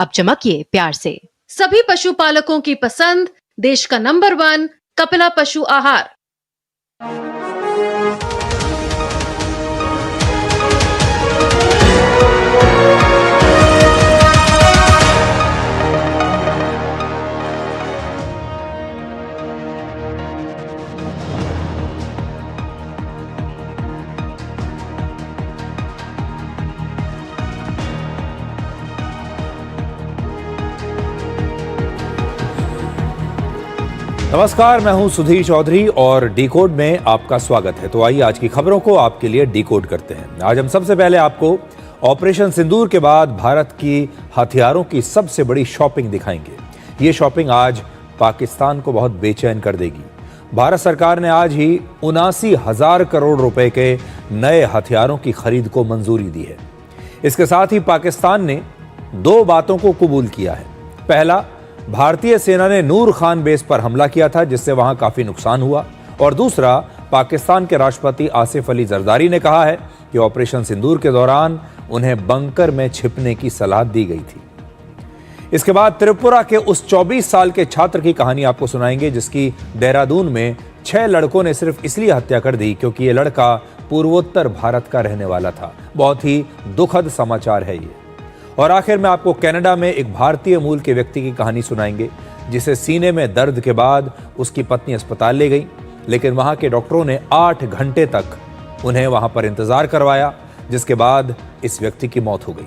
अब चमकिए प्यार से। सभी पशुपालकों की पसंद, देश का नंबर 1 कपिला पशु आहार। नमस्कार, मैं हूं सुधीर चौधरी और डिकोड में आपका स्वागत है। तो आइए आज की खबरों को आपके लिए डिकोड करते हैं। आज हम सबसे पहले आपको ऑपरेशन सिंदूर के बाद भारत की हथियारों की सबसे बड़ी शॉपिंग दिखाएंगे। ये शॉपिंग आज पाकिस्तान को बहुत बेचैन कर देगी। भारत सरकार ने आज ही 79,000 करोड़ रुपए के नए हथियारों की खरीद को मंजूरी दी है। इसके साथ ही पाकिस्तान ने 2 बातों को कबूल किया है। पहला, भारतीय सेना ने नूर खान बेस पर हमला किया था, जिससे वहां काफी नुकसान हुआ। और दूसरा, पाकिस्तान के राष्ट्रपति आसिफ अली जरदारी ने कहा है कि ऑपरेशन सिंदूर के दौरान उन्हें बंकर में छिपने की सलाह दी गई थी। इसके बाद त्रिपुरा के उस 24 साल के छात्र की कहानी आपको सुनाएंगे, जिसकी देहरादून में 6 लड़कों ने सिर्फ इसलिए हत्या कर दी क्योंकि यह लड़का पूर्वोत्तर भारत का रहने वाला था। बहुत ही दुखद समाचार है ये। और आखिर में आपको कनाडा में एक भारतीय मूल के व्यक्ति की कहानी सुनाएंगे, जिसे सीने में दर्द के बाद उसकी पत्नी अस्पताल ले गई, लेकिन वहां के डॉक्टरों ने 8 घंटे तक उन्हें वहां पर इंतजार करवाया, जिसके बाद इस व्यक्ति की मौत हो गई।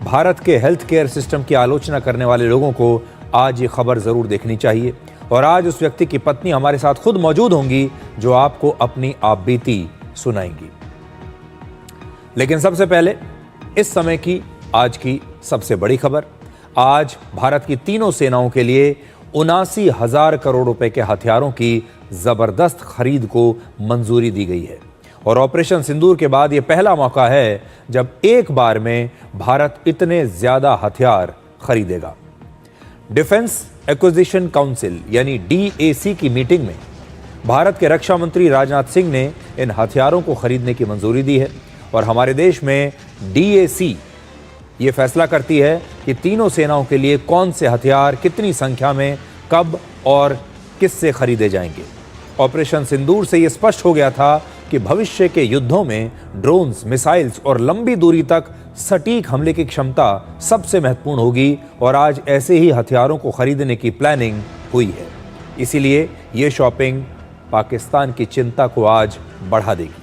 भारत के हेल्थ केयर सिस्टम की आलोचना करने वाले लोगों को आज ये खबर जरूर देखनी चाहिए। और आज उस व्यक्ति की पत्नी हमारे साथ खुद मौजूद होंगी, जो आपको अपनी आपबीती सुनाएंगी। लेकिन सबसे पहले इस समय की आज की सबसे बड़ी खबर। आज भारत की तीनों सेनाओं के लिए 79,000 करोड़ रुपए के हथियारों की जबरदस्त खरीद को मंजूरी दी गई है। और ऑपरेशन सिंदूर के बाद यह पहला मौका है जब एक बार में भारत इतने ज्यादा हथियार खरीदेगा। डिफेंस एक्विजिशन काउंसिल यानी DAC की मीटिंग में भारत के रक्षा मंत्री राजनाथ सिंह ने इन हथियारों को खरीदने की मंजूरी दी है। और हमारे देश में DAC ये फैसला करती है कि तीनों सेनाओं के लिए कौन से हथियार कितनी संख्या में कब और किससे खरीदे जाएंगे। ऑपरेशन सिंदूर से यह स्पष्ट हो गया था कि भविष्य के युद्धों में ड्रोन्स, मिसाइल्स और लंबी दूरी तक सटीक हमले की क्षमता सबसे महत्वपूर्ण होगी। और आज ऐसे ही हथियारों को खरीदने की प्लानिंग हुई है। इसीलिए ये शॉपिंग पाकिस्तान की चिंता को आज बढ़ा देगी।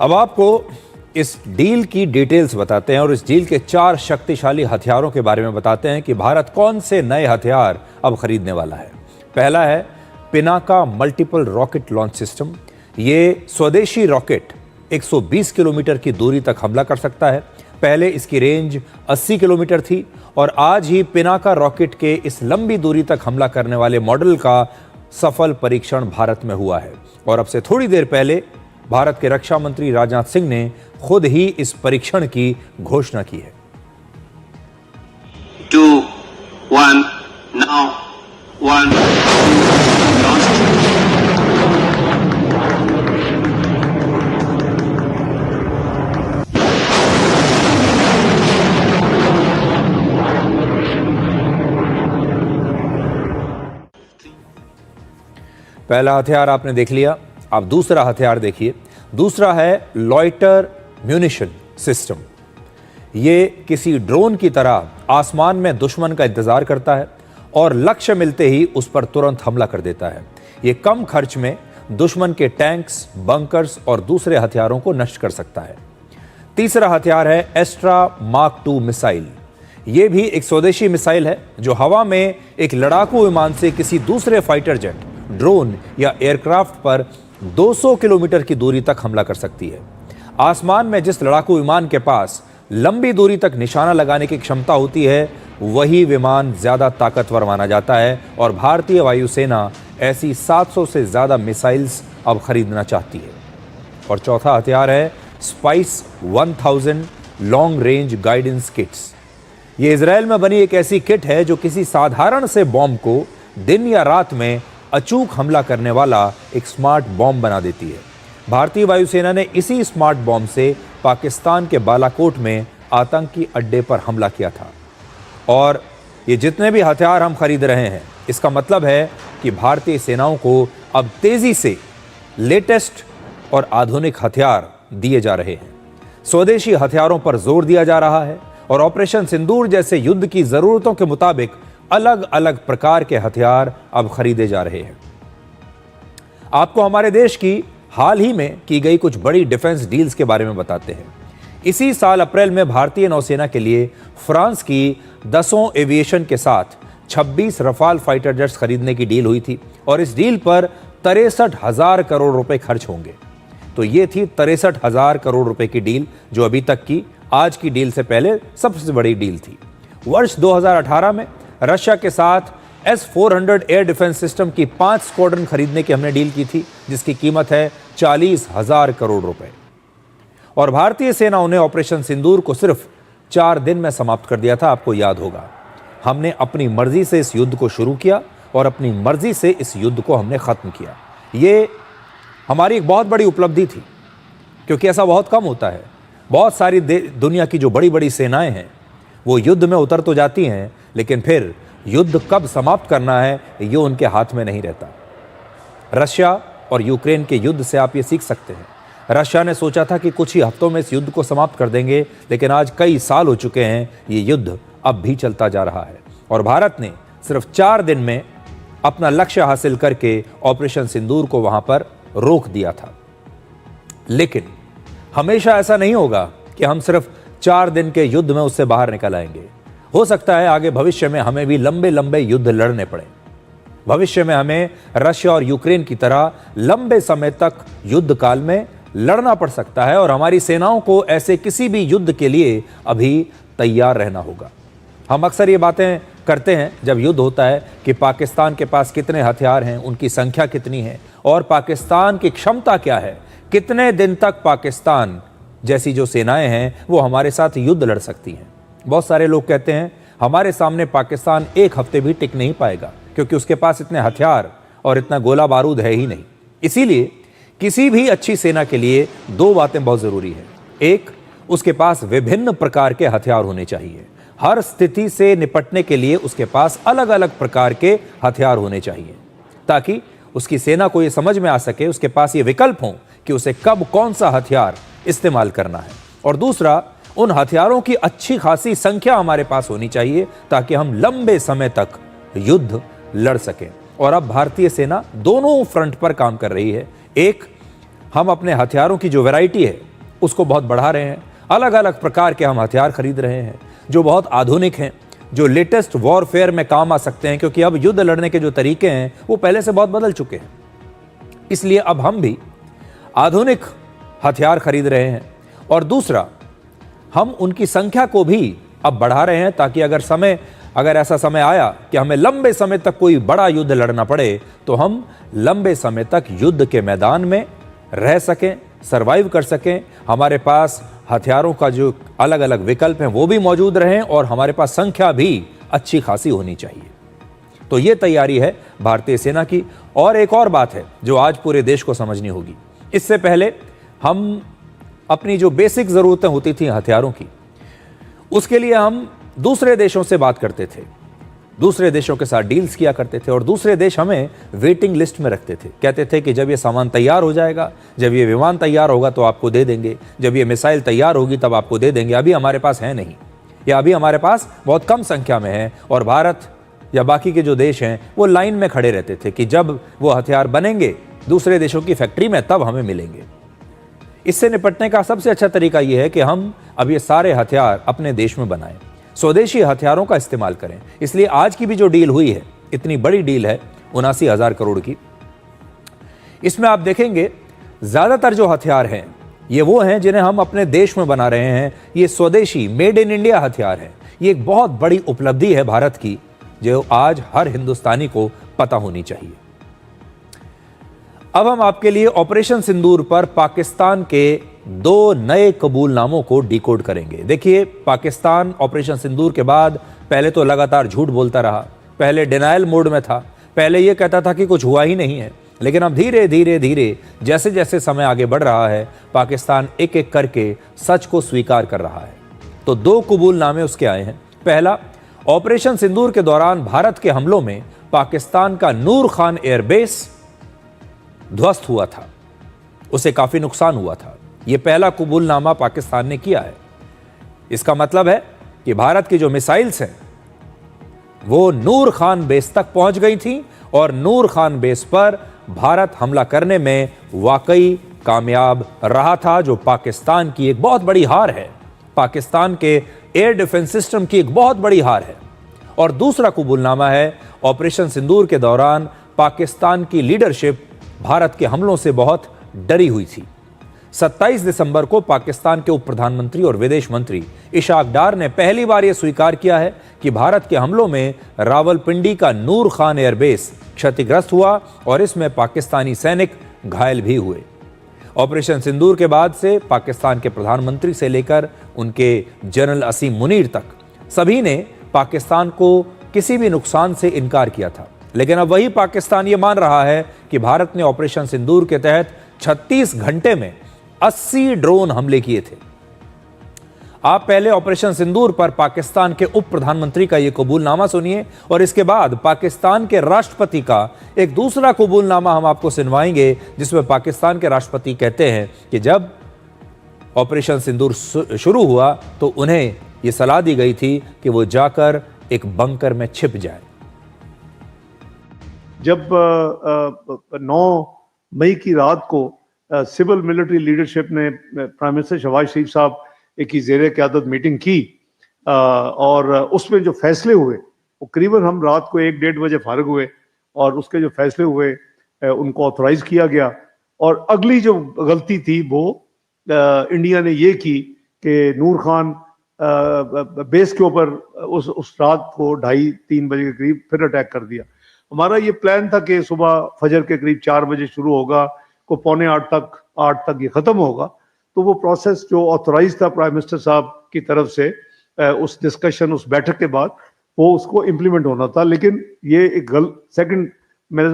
अब आपको इस डील की डिटेल्स बताते हैं और इस डील के 4 शक्तिशाली हथियारों के बारे में बताते हैं कि भारत कौन से नए हथियार अब खरीदने वाला है। पहला है Pinaka multiple rocket launch system. ये स्वदेशी रॉकेट 120 किलोमीटर की दूरी तक हमला कर सकता है। पहले इसकी रेंज 80 किलोमीटर थी और आज ही पिनाका रॉकेट के इस लंबी दूरी तक हमला करने वाले मॉडल का सफल परीक्षण भारत में हुआ है। और अब से थोड़ी देर पहले भारत के रक्षा मंत्री राजनाथ सिंह ने खुद ही इस परीक्षण की घोषणा की है। 2, 1, now, 1, 2, launch. पहला हथियार आपने देख लिया, आप दूसरा हथियार देखिए। दूसरा है लॉइटर म्यूनिशन सिस्टम। ये किसी ड्रोन की तरह आसमान में दुश्मन का इंतजार करता है और लक्ष्य मिलते ही उस पर तुरंत हमला कर देता है। ये कम खर्च में दुश्मन के टैंक्स, बंकर्स और दूसरे हथियारों को नष्ट कर सकता है। तीसरा हथियार है एस्ट्रा मार्क 2 मिसाइल। ये भी एक स्वदेशी मिसाइल है जो हवा में एक लड़ाकू विमान से किसी दूसरे फाइटर जेट, ड्रोन या एयरक्राफ्ट पर 200 किलोमीटर की दूरी तक हमला कर सकती है। आसमान में जिस लड़ाकू विमान के पास लंबी दूरी तक निशाना लगाने की क्षमता होती है, वही विमान ज्यादा ताकतवर माना जाता है और भारतीय वायुसेना ऐसी 700 से ज्यादा मिसाइल्स अब खरीदना चाहती है। और चौथा हथियार है Spice 1000 long range guidance kits. ये इजराइल में बनी एक ऐसी किट है जो किसी साधारण से बॉम्ब को दिन या रात में अचूक हमला करने वाला एक स्मार्ट बॉम्ब बना देती है। भारतीय वायुसेना ने इसी स्मार्ट बॉम्ब से पाकिस्तान के बालाकोट में आतंकी अड्डे पर हमला किया था। और ये जितने भी हथियार हम खरीद रहे हैं, इसका मतलब है कि भारतीय सेनाओं को अब तेजी से लेटेस्ट और आधुनिक हथियार दिए जा रहे हैं। स्वदेशी हथियारों पर जोर दिया जा रहा है और ऑपरेशन सिंदूर जैसे युद्ध की जरूरतों के मुताबिक अलग अलग प्रकार के हथियार अब खरीदे जा रहे हैं। आपको हमारे देश की हाल ही में की गई कुछ बड़ी डिफेंस डील्स के बारे में बताते हैं। इसी साल अप्रैल में भारतीय नौसेना के लिए फ्रांस की दसों एविएशन के साथ 26 रफाल फाइटर जेट्स खरीदने की डील हुई थी और इस डील पर 63,000 करोड़ रुपए खर्च होंगे। तो ये थी 63,000 करोड़ रुपए की डील, जो अभी तक की आज की डील से पहले सबसे बड़ी डील थी। वर्ष 2018 में रशिया के साथ S-400 एयर डिफेंस सिस्टम की 5 स्क्वाड्रन खरीदने की हमने डील की थी, जिसकी कीमत है 40,000 करोड़ रुपए। और भारतीय सेनाओं ने ऑपरेशन सिंदूर को सिर्फ 4 दिन में समाप्त कर दिया था। आपको याद होगा, हमने अपनी मर्जी से इस युद्ध को शुरू किया और अपनी मर्जी से इस युद्ध को हमने खत्म किया। ये हमारी एक बहुत बड़ी उपलब्धि थी, क्योंकि ऐसा बहुत कम होता है। बहुत सारी दुनिया की जो बड़ी बड़ी सेनाएं हैं वो युद्ध में उतर तो जाती हैं, लेकिन फिर युद्ध कब समाप्त करना है ये उनके हाथ में नहीं रहता। रशिया और यूक्रेन के युद्ध से आप ये सीख सकते हैं। रशिया ने सोचा था कि कुछ ही हफ्तों में इस युद्ध को समाप्त कर देंगे, लेकिन आज कई साल हो चुके हैं, ये युद्ध अब भी चलता जा रहा है। और भारत ने सिर्फ 4 दिन में अपना लक्ष्य हासिल करके ऑपरेशन सिंदूर को वहां पर रोक दिया था। लेकिन हमेशा ऐसा नहीं होगा कि हम सिर्फ 4 दिन के युद्ध में उससे बाहर निकल आएंगे। हो सकता है आगे भविष्य में हमें भी लंबे लंबे युद्ध लड़ने पड़े। भविष्य में हमें रशिया और यूक्रेन की तरह लंबे समय तक युद्ध काल में लड़ना पड़ सकता है और हमारी सेनाओं को ऐसे किसी भी युद्ध के लिए अभी तैयार रहना होगा। हम अक्सर ये बातें करते हैं जब युद्ध होता है कि पाकिस्तान के पास कितने हथियार हैं, उनकी संख्या कितनी है और पाकिस्तान की क्षमता क्या है, कितने दिन तक पाकिस्तान जैसी जो सेनाएं हैं वो हमारे साथ युद्ध लड़ सकती हैं। बहुत सारे लोग कहते हैं हमारे सामने पाकिस्तान 1 हफ्ते भी टिक नहीं पाएगा, क्योंकि उसके पास इतने हथियार और इतना गोला बारूद है ही नहीं। इसीलिए किसी भी अच्छी सेना के लिए 2 बातें बहुत जरूरी है। एक, उसके पास विभिन्न प्रकार के हथियार होने चाहिए। हर स्थिति से निपटने के लिए उसके पास अलग अलग प्रकार के हथियार होने चाहिए, ताकि उसकी सेना को यह समझ में आ सके, उसके पास ये विकल्प हो कि उसे कब कौन सा हथियार इस्तेमाल करना है। और दूसरा, उन हथियारों की अच्छी खासी संख्या हमारे पास होनी चाहिए ताकि हम लंबे समय तक युद्ध लड़ सकें। और अब भारतीय सेना दोनों फ्रंट पर काम कर रही है। एक, हम अपने हथियारों की जो वैरायटी है उसको बहुत बढ़ा रहे हैं। अलग अलग प्रकार के हम हथियार खरीद रहे हैं जो बहुत आधुनिक हैं, जो लेटेस्ट वॉरफेयर में काम आ सकते हैं, क्योंकि अब युद्ध लड़ने के जो तरीके हैं वो पहले से बहुत बदल चुके हैं। इसलिए अब हम भी आधुनिक हथियार खरीद रहे हैं। और दूसरा, हम उनकी संख्या को भी अब बढ़ा रहे हैं ताकि अगर ऐसा समय आया कि हमें लंबे समय तक कोई बड़ा युद्ध लड़ना पड़े तो हम लंबे समय तक युद्ध के मैदान में रह सकें, सरवाइव कर सकें। हमारे पास हथियारों का जो अलग अलग विकल्प हैं वो भी मौजूद रहें और हमारे पास संख्या भी अच्छी खासी होनी चाहिए। तो ये तैयारी है भारतीय सेना की। और एक और बात है जो आज पूरे देश को समझनी होगी। इससे पहले हम अपनी जो बेसिक ज़रूरतें होती थी हथियारों की, उसके लिए हम दूसरे देशों से बात करते थे। दूसरे देशों के साथ डील्स किया करते थे और दूसरे देश हमें वेटिंग लिस्ट में रखते थे। कहते थे कि जब ये सामान तैयार हो जाएगा, जब ये विमान तैयार होगा तो आपको दे देंगे, जब ये मिसाइल तैयार होगी तब आपको दे देंगे। अभी हमारे पास है नहीं, या अभी हमारे पास बहुत कम संख्या में है। और भारत या बाकी के जो देश हैं वो लाइन में खड़े रहते थे कि जब वो हथियार बनेंगे दूसरे देशों की फैक्ट्री में तब हमें मिलेंगे। इससे निपटने का सबसे अच्छा तरीका यह है कि हम अब ये सारे हथियार अपने देश में बनाएं, स्वदेशी हथियारों का इस्तेमाल करें। इसलिए आज की भी जो डील हुई है, इतनी बड़ी डील है 79,000 करोड़ की, इसमें आप देखेंगे ज्यादातर जो हथियार हैं ये वो हैं जिन्हें हम अपने देश में बना रहे हैं। ये स्वदेशी मेड इन इंडिया हथियार हैं। ये एक बहुत बड़ी उपलब्धि है भारत की, जो आज हर हिंदुस्तानी को पता होनी चाहिए। अब हम आपके लिए ऑपरेशन सिंदूर पर पाकिस्तान के 2 नए कबूलनामों को डिकोड करेंगे। देखिए, पाकिस्तान ऑपरेशन सिंदूर के बाद पहले तो लगातार झूठ बोलता रहा, पहले डिनायल मोड में था, पहले यह कहता था कि कुछ हुआ ही नहीं है। लेकिन अब धीरे धीरे धीरे जैसे जैसे समय आगे बढ़ रहा है, पाकिस्तान एक एक करके सच को स्वीकार कर रहा है। तो 2 कबूलनामे उसके आए हैं। पहला, ऑपरेशन सिंदूर के दौरान भारत के हमलों में पाकिस्तान का नूर खान एयरबेस ध्वस्त हुआ था, उसे काफी नुकसान हुआ था। यह पहला कबूलनामा पाकिस्तान ने किया है। इसका मतलब है कि भारत की जो मिसाइल्स हैं वो नूर खान बेस तक पहुंच गई थी और नूर खान बेस पर भारत हमला करने में वाकई कामयाब रहा था, जो पाकिस्तान की एक बहुत बड़ी हार है, पाकिस्तान के एयर डिफेंस सिस्टम की एक बहुत बड़ी हार है। और दूसरा कबूलनामा है, ऑपरेशन सिंदूर के दौरान पाकिस्तान की लीडरशिप भारत के हमलों से बहुत डरी हुई थी। 27 दिसंबर को पाकिस्तान के उप प्रधानमंत्री और विदेश मंत्री इशाक डार ने पहली बार यह स्वीकार किया है कि भारत के हमलों में रावलपिंडी का नूर खान एयरबेस क्षतिग्रस्त हुआ और इसमें पाकिस्तानी सैनिक घायल भी हुए। ऑपरेशन सिंदूर के बाद से पाकिस्तान के प्रधानमंत्री से लेकर उनके जनरल असीम मुनीर तक सभी ने पाकिस्तान को किसी भी नुकसान से इनकार किया था। लेकिन अब वही पाकिस्तान ये मान रहा है कि भारत ने ऑपरेशन सिंदूर के तहत 36 घंटे में 80 ड्रोन हमले किए थे। आप पहले ऑपरेशन सिंदूर पर पाकिस्तान के उप प्रधानमंत्री का यह कबूलनामा सुनिए और इसके बाद पाकिस्तान के राष्ट्रपति का एक दूसरा कबूलनामा हम आपको सुनवाएंगे, जिसमें पाकिस्तान के राष्ट्रपति कहते हैं कि जब ऑपरेशन सिंदूर शुरू हुआ तो उन्हें यह सलाह दी गई थी कि वो जाकर एक बंकर में छिप जाए। जब 9 मई की रात को सिविल मिलिट्री लीडरशिप ने प्राइम मिनिस्टर शहबाज शरीफ साहब की ज़ेरे क़यादत मीटिंग की और उसमें जो फैसले हुए वो करीबन हम रात को 1-1:30 बजे फारिग हुए और उसके जो फैसले हुए उनको ऑथोराइज किया गया। और अगली जो गलती थी वो इंडिया ने ये की कि नूर खान बेस के ऊपर उस रात को 2:30-3 बजे के करीब फिर अटैक कर दिया। हमारा ये प्लान था कि सुबह फजर के करीब 4 बजे शुरू होगा, को 7:45 तक ये ख़त्म होगा। तो वो प्रोसेस जो ऑथोराइज था प्राइम मिनिस्टर साहब की तरफ से उस डिस्कशन, उस बैठक के बाद वो उसको इम्प्लीमेंट होना था। लेकिन ये एक सेकंड मेरे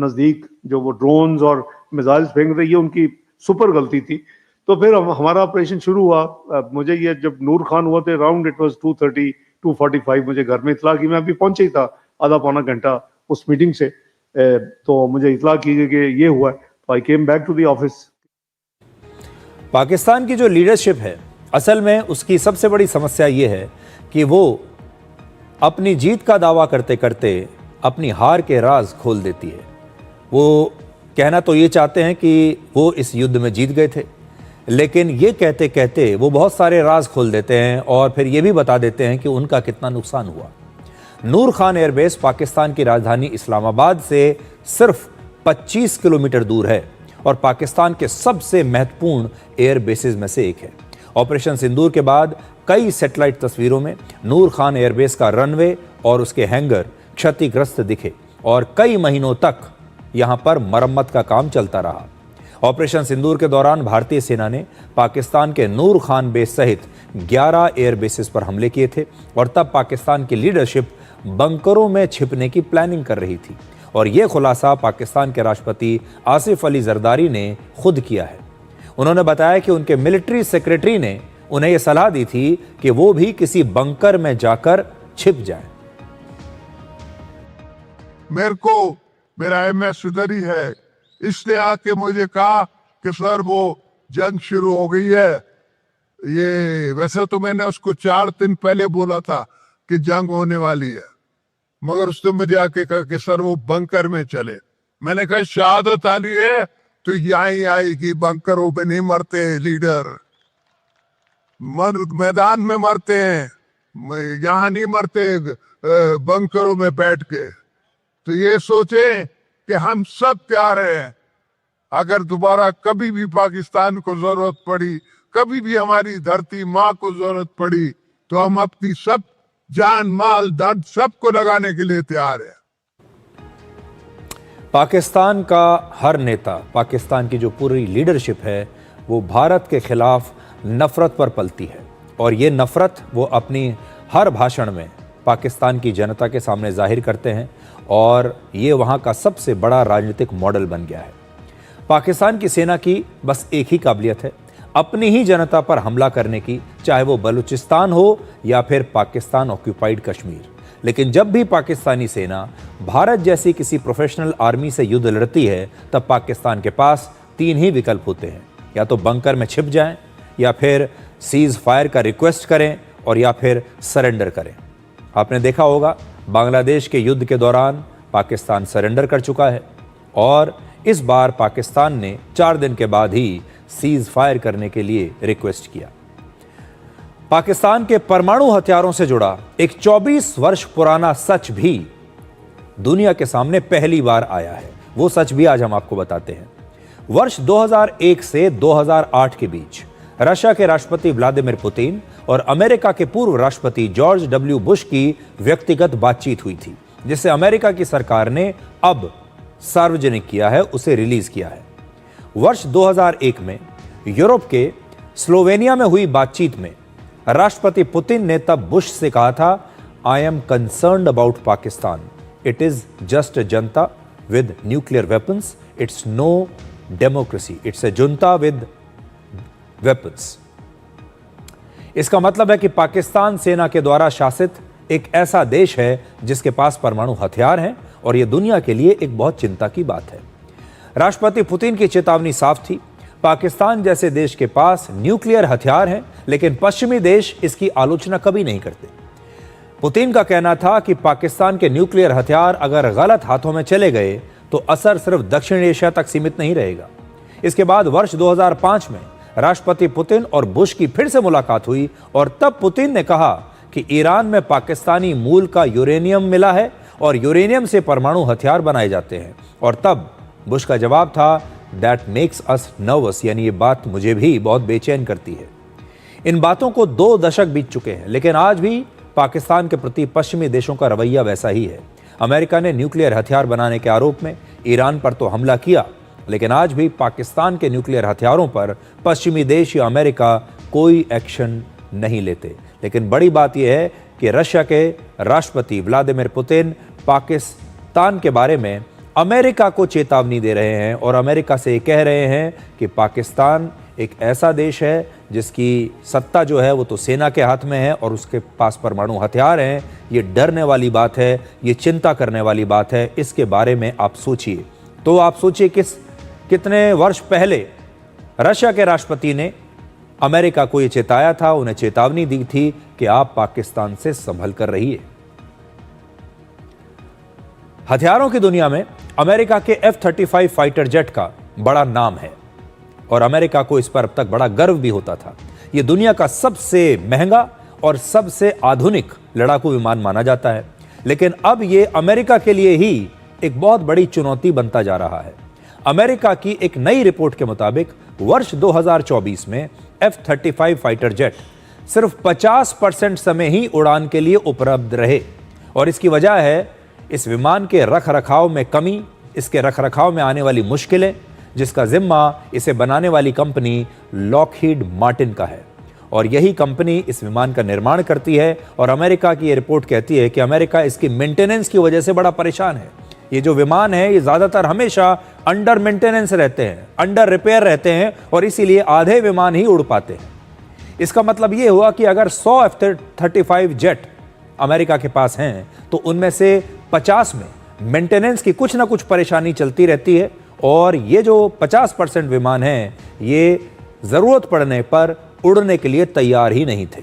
नज़दीक जो वो ड्रोन्स और मिसाइल्स फेंक रहे, ये उनकी सुपर गलती थी। तो फिर हमारा ऑपरेशन शुरू हुआ। मुझे ये जब नूर खान हुआ थे अराउंड इट वाज 2:30-2:45 मुझे घर में इतला की, मैं अभी पहुंचा ही था आधा पौना घंटा उस मीटिंग से, तो मुझे इतला की गई कि ये हुआ, तो I came back to the office. Pakistan की जो लीडरशिप है, असल में उसकी सबसे बड़ी समस्या ये है कि वो अपनी जीत का दावा करते करते अपनी हार के राज खोल देती है। वो कहना तो ये चाहते हैं कि वो इस युद्ध में जीत गए थे, लेकिन ये कहते कहते वो बहुत सारे राज खोल देते हैं और फिर ये भी बता देते हैं कि उनका कितना नुकसान हुआ। नूर खान एयरबेस पाकिस्तान की राजधानी इस्लामाबाद से सिर्फ 25 किलोमीटर दूर है और पाकिस्तान के सबसे महत्वपूर्ण एयर बेसेस में से एक है। ऑपरेशन सिंदूर के बाद कई सैटेलाइट तस्वीरों में नूर खान एयरबेस का रनवे और उसके हैंगर क्षतिग्रस्त दिखे और कई महीनों तक यहां पर मरम्मत का काम चलता रहा। ऑपरेशन सिंदूर के दौरान भारतीय सेना ने पाकिस्तान के नूर खान बेस सहित 11 एयर बेसेस पर हमले किए थे और तब पाकिस्तान की लीडरशिप बंकरों में छिपने की प्लानिंग कर रही थी और यह खुलासा पाकिस्तान के राष्ट्रपति आसिफ अली जरदारी ने खुद किया है। उन्होंने बताया कि उनके मिलिट्री सेक्रेटरी ने उन्हें यह सलाह दी थी कि वो भी किसी बंकर में जाकर छिप जाएं। मेरे को मेरा MS उधर ही है, इसने आके मुझे कहा कि सर वो जंग शुरू हो गई है। ये वैसे तो मैंने उसको 4 दिन पहले बोला था कि जंग होने वाली है, मगर उसने मुझे आके कहा कि सर वो बंकर में चले। मैंने कहा शहादत आनी है तो यहाँ ही आएगी, बंकरों पे नहीं मरते लीडर, मैदान में मरते हैं, यहाँ नहीं मरते बंकरों में बैठ के। तो ये सोचे कि हम सब तैयार हैं, अगर दोबारा कभी भी पाकिस्तान को जरूरत पड़ी, कभी भी हमारी धरती माँ को जरूरत पड़ी, तो हम अपनी सब जान माल दर्द सबको लगाने के लिए तैयार हैं। पाकिस्तान का हर नेता, पाकिस्तान की जो पूरी लीडरशिप है, वो भारत के खिलाफ नफरत पर पलती है, और ये नफरत वो अपनी हर भाषण में पाकिस्तान की जनता के सामने जाहिर करते हैं, और ये वहाँ का सबसे बड़ा राजनीतिक मॉडल बन गया है। पाकिस्तान की सेना की बस एक ही काबिलियत है, अपनी ही जनता पर हमला करने की, चाहे वो बलूचिस्तान हो या फिर पाकिस्तान ऑक्यूपाइड कश्मीर। लेकिन जब भी पाकिस्तानी सेना भारत जैसी किसी प्रोफेशनल आर्मी से युद्ध लड़ती है, तब पाकिस्तान के पास 3 ही विकल्प होते हैं, या तो बंकर में छिप जाएं, या फिर सीज फायर का रिक्वेस्ट करें, और या फिर सरेंडर करें। आपने देखा होगा बांग्लादेश के युद्ध के दौरान पाकिस्तान सरेंडर कर चुका है, और इस बार पाकिस्तान ने 4 दिन के बाद ही सीज फायर करने के लिए रिक्वेस्ट किया। पाकिस्तान के परमाणु हथियारों से जुड़ा एक 24 वर्ष पुराना सच भी दुनिया के सामने पहली बार आया है। वो सच भी आज हम आपको बताते हैं। वर्ष 2001 से 2008 के बीच रशिया के राष्ट्रपति व्लादिमीर पुतिन और अमेरिका के पूर्व राष्ट्रपति जॉर्ज W. बुश की व्यक्तिगत बातचीत हुई थी, जिसे अमेरिका की सरकार ने अब सार्वजनिक किया है, उसे रिलीज किया है। वर्ष 2001 में यूरोप के स्लोवेनिया में हुई बातचीत में राष्ट्रपति पुतिन ने तब बुश से कहा था, I am concerned about Pakistan, it is just a junta with nuclear weapons, it's no democracy, it's a junta with weapons. इसका मतलब है कि पाकिस्तान सेना के द्वारा शासित एक ऐसा देश है जिसके पास परमाणु हथियार हैं, और यह दुनिया के लिए एक बहुत चिंता की बात है। राष्ट्रपति पुतिन की चेतावनी साफ थी, पाकिस्तान जैसे देश के पास न्यूक्लियर हथियार हैं, लेकिन पश्चिमी देश इसकी आलोचना कभी नहीं करते। पुतिन का कहना था कि पाकिस्तान के न्यूक्लियर हथियार अगर गलत हाथों में चले गए तो असर सिर्फ दक्षिण एशिया तक सीमित नहीं रहेगा। इसके बाद वर्ष 2005 में राष्ट्रपति पुतिन और बुश की फिर से मुलाकात हुई, और तब पुतिन ने कहा कि ईरान में पाकिस्तानी मूल का यूरेनियम मिला है और यूरेनियम से परमाणु हथियार बनाए जाते हैं। और तब बुश का जवाब था, दैट मेक्स अस नर्वस, यानी ये बात मुझे भी बहुत बेचैन करती है। इन बातों को 2 दशक बीत चुके हैं, लेकिन आज भी पाकिस्तान के प्रति पश्चिमी देशों का रवैया वैसा ही है। अमेरिका ने न्यूक्लियर हथियार बनाने के आरोप में ईरान पर तो हमला किया, लेकिन आज भी पाकिस्तान के न्यूक्लियर हथियारों पर पश्चिमी देश या अमेरिका कोई एक्शन नहीं लेते। लेकिन बड़ी बात यह है कि रशिया के राष्ट्रपति व्लादिमीर पुतिन पाकिस्तान के बारे में अमेरिका को चेतावनी दे रहे हैं, और अमेरिका से कह रहे हैं कि पाकिस्तान एक ऐसा देश है जिसकी सत्ता जो है वो तो सेना के हाथ में है, और उसके पास परमाणु हथियार हैं। ये डरने वाली बात है, ये चिंता करने वाली बात है। इसके बारे में आप सोचिए। तो आप सोचिए कितने वर्ष पहले रशिया के राष्ट्रपति ने अमेरिका को ये चेताया था, उन्हें चेतावनी दी थी कि आप पाकिस्तान से संभल कर रहिए। हथियारों की दुनिया में अमेरिका के F-35 फाइटर जेट का बड़ा नाम है, और अमेरिका को इस पर अब तक बड़ा गर्व भी होता था। यह दुनिया का सबसे महंगा और सबसे आधुनिक लड़ाकू विमान माना जाता है, लेकिन अब यह अमेरिका के लिए ही एक बहुत बड़ी चुनौती बनता जा रहा है। अमेरिका की एक नई रिपोर्ट के मुताबिक वर्ष 2024 में F-35 फाइटर जेट सिर्फ 50% समय ही उड़ान के लिए उपलब्ध रहे, और इसकी वजह है इस विमान के रखरखाव में कमी, इसके रखरखाव में आने वाली मुश्किलें, जिसका जिम्मा इसे बनाने वाली कंपनी लॉकहीड मार्टिन का है, और यही कंपनी इस विमान का निर्माण करती है। और अमेरिका की ये रिपोर्ट कहती है कि अमेरिका इसकी मेंटेनेंस की वजह से बड़ा परेशान है। ये जो विमान है ये ज़्यादातर हमेशा अंडर मेंटेनेंस रहते हैं, अंडर रिपेयर रहते हैं, और इसीलिए आधे विमान ही उड़ पाते हैं। इसका मतलब ये हुआ कि अगर 100 F-35 जेट अमेरिका के पास हैं तो उनमें से 50 में मेंटेनेंस की कुछ ना कुछ परेशानी चलती रहती है और ये जो 50% विमान हैं ये ज़रूरत पड़ने पर उड़ने के लिए तैयार ही नहीं थे।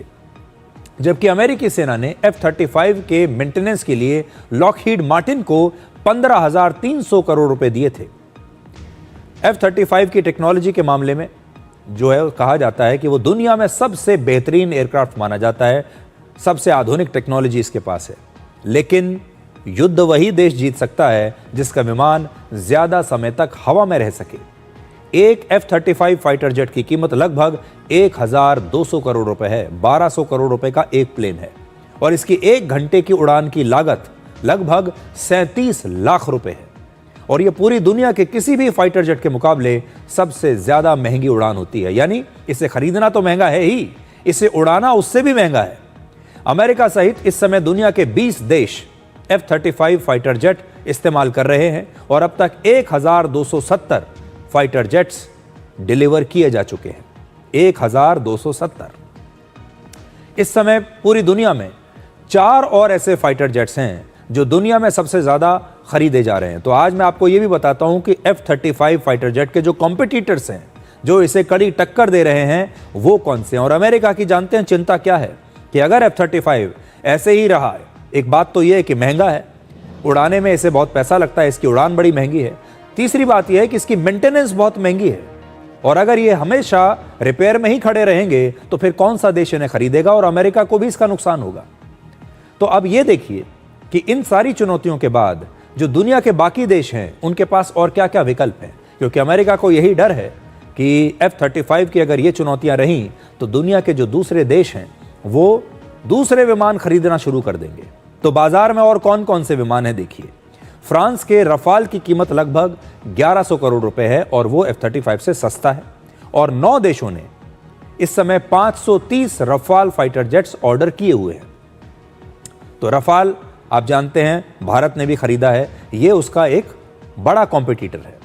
जबकि अमेरिकी सेना ने F-35 के मेंटेनेंस के लिए लॉकहीड मार्टिन को 15,300 करोड़ रुपए दिए थे। F-35 की टेक्नोलॉजी के मामले में जो है कहा जाता है कि वो दुनिया में सबसे बेहतरीन एयरक्राफ्ट माना जाता है, सबसे आधुनिक टेक्नोलॉजी इसके पास है। लेकिन युद्ध वही देश जीत सकता है जिसका विमान ज्यादा समय तक हवा में रह सके। एक F-35 फाइटर जेट की कीमत लगभग 1,200 करोड़ रुपए है। 1,200 करोड़ रुपए का एक प्लेन है और इसकी 1 घंटे की उड़ान की लागत लगभग 37 लाख रुपए है और यह पूरी दुनिया के किसी भी फाइटर जेट के मुकाबले सबसे ज्यादा महंगी उड़ान होती है। यानी इसे खरीदना तो महंगा है ही, इसे उड़ाना उससे भी महंगा है। अमेरिका सहित इस समय दुनिया के 20 देश F-35 फाइटर जेट इस्तेमाल कर रहे हैं और अब तक 1,270 फाइटर जेट्स डिलीवर किए जा चुके हैं। 1,270। इस समय पूरी दुनिया में 4 और ऐसे फाइटर जेट्स हैं जो दुनिया में सबसे ज्यादा खरीदे जा रहे हैं। तो आज मैं आपको यह भी बताता हूं कि F-35 फाइटर जेट के जो कॉम्पिटिटर्स हैं, जो इसे कड़ी टक्कर दे रहे हैं, वो कौन से हैं। और अमेरिका की जानते हैं चिंता क्या है कि अगर F-35 ऐसे ही रहा है, एक बात तो यह है कि महंगा है, उड़ाने में इसे बहुत पैसा लगता है, इसकी उड़ान बड़ी महंगी है। तीसरी बात यह है कि इसकी मेंटेनेंस बहुत महंगी है और अगर ये हमेशा रिपेयर में ही खड़े रहेंगे तो फिर कौन सा देश इन्हें खरीदेगा और अमेरिका को भी इसका नुकसान होगा। तो अब ये देखिए कि इन सारी चुनौतियों के बाद जो दुनिया के बाकी देश हैं उनके पास और क्या क्या विकल्प हैं, क्योंकि अमेरिका को यही डर है कि F-35 की अगर ये चुनौतियां रहीं तो दुनिया के जो दूसरे देश हैं वो दूसरे विमान खरीदना शुरू कर देंगे। तो बाजार में और कौन कौन से विमान हैं देखिए। फ्रांस के रफाल की कीमत लगभग 1,100 करोड़ रुपए है और वो F-35 से सस्ता है और 9 देशों ने इस समय 530 रफाल फाइटर जेट्स ऑर्डर किए हुए हैं। तो रफाल आप जानते हैं भारत ने भी खरीदा है, ये उसका एक बड़ा कॉम्पिटिटर है।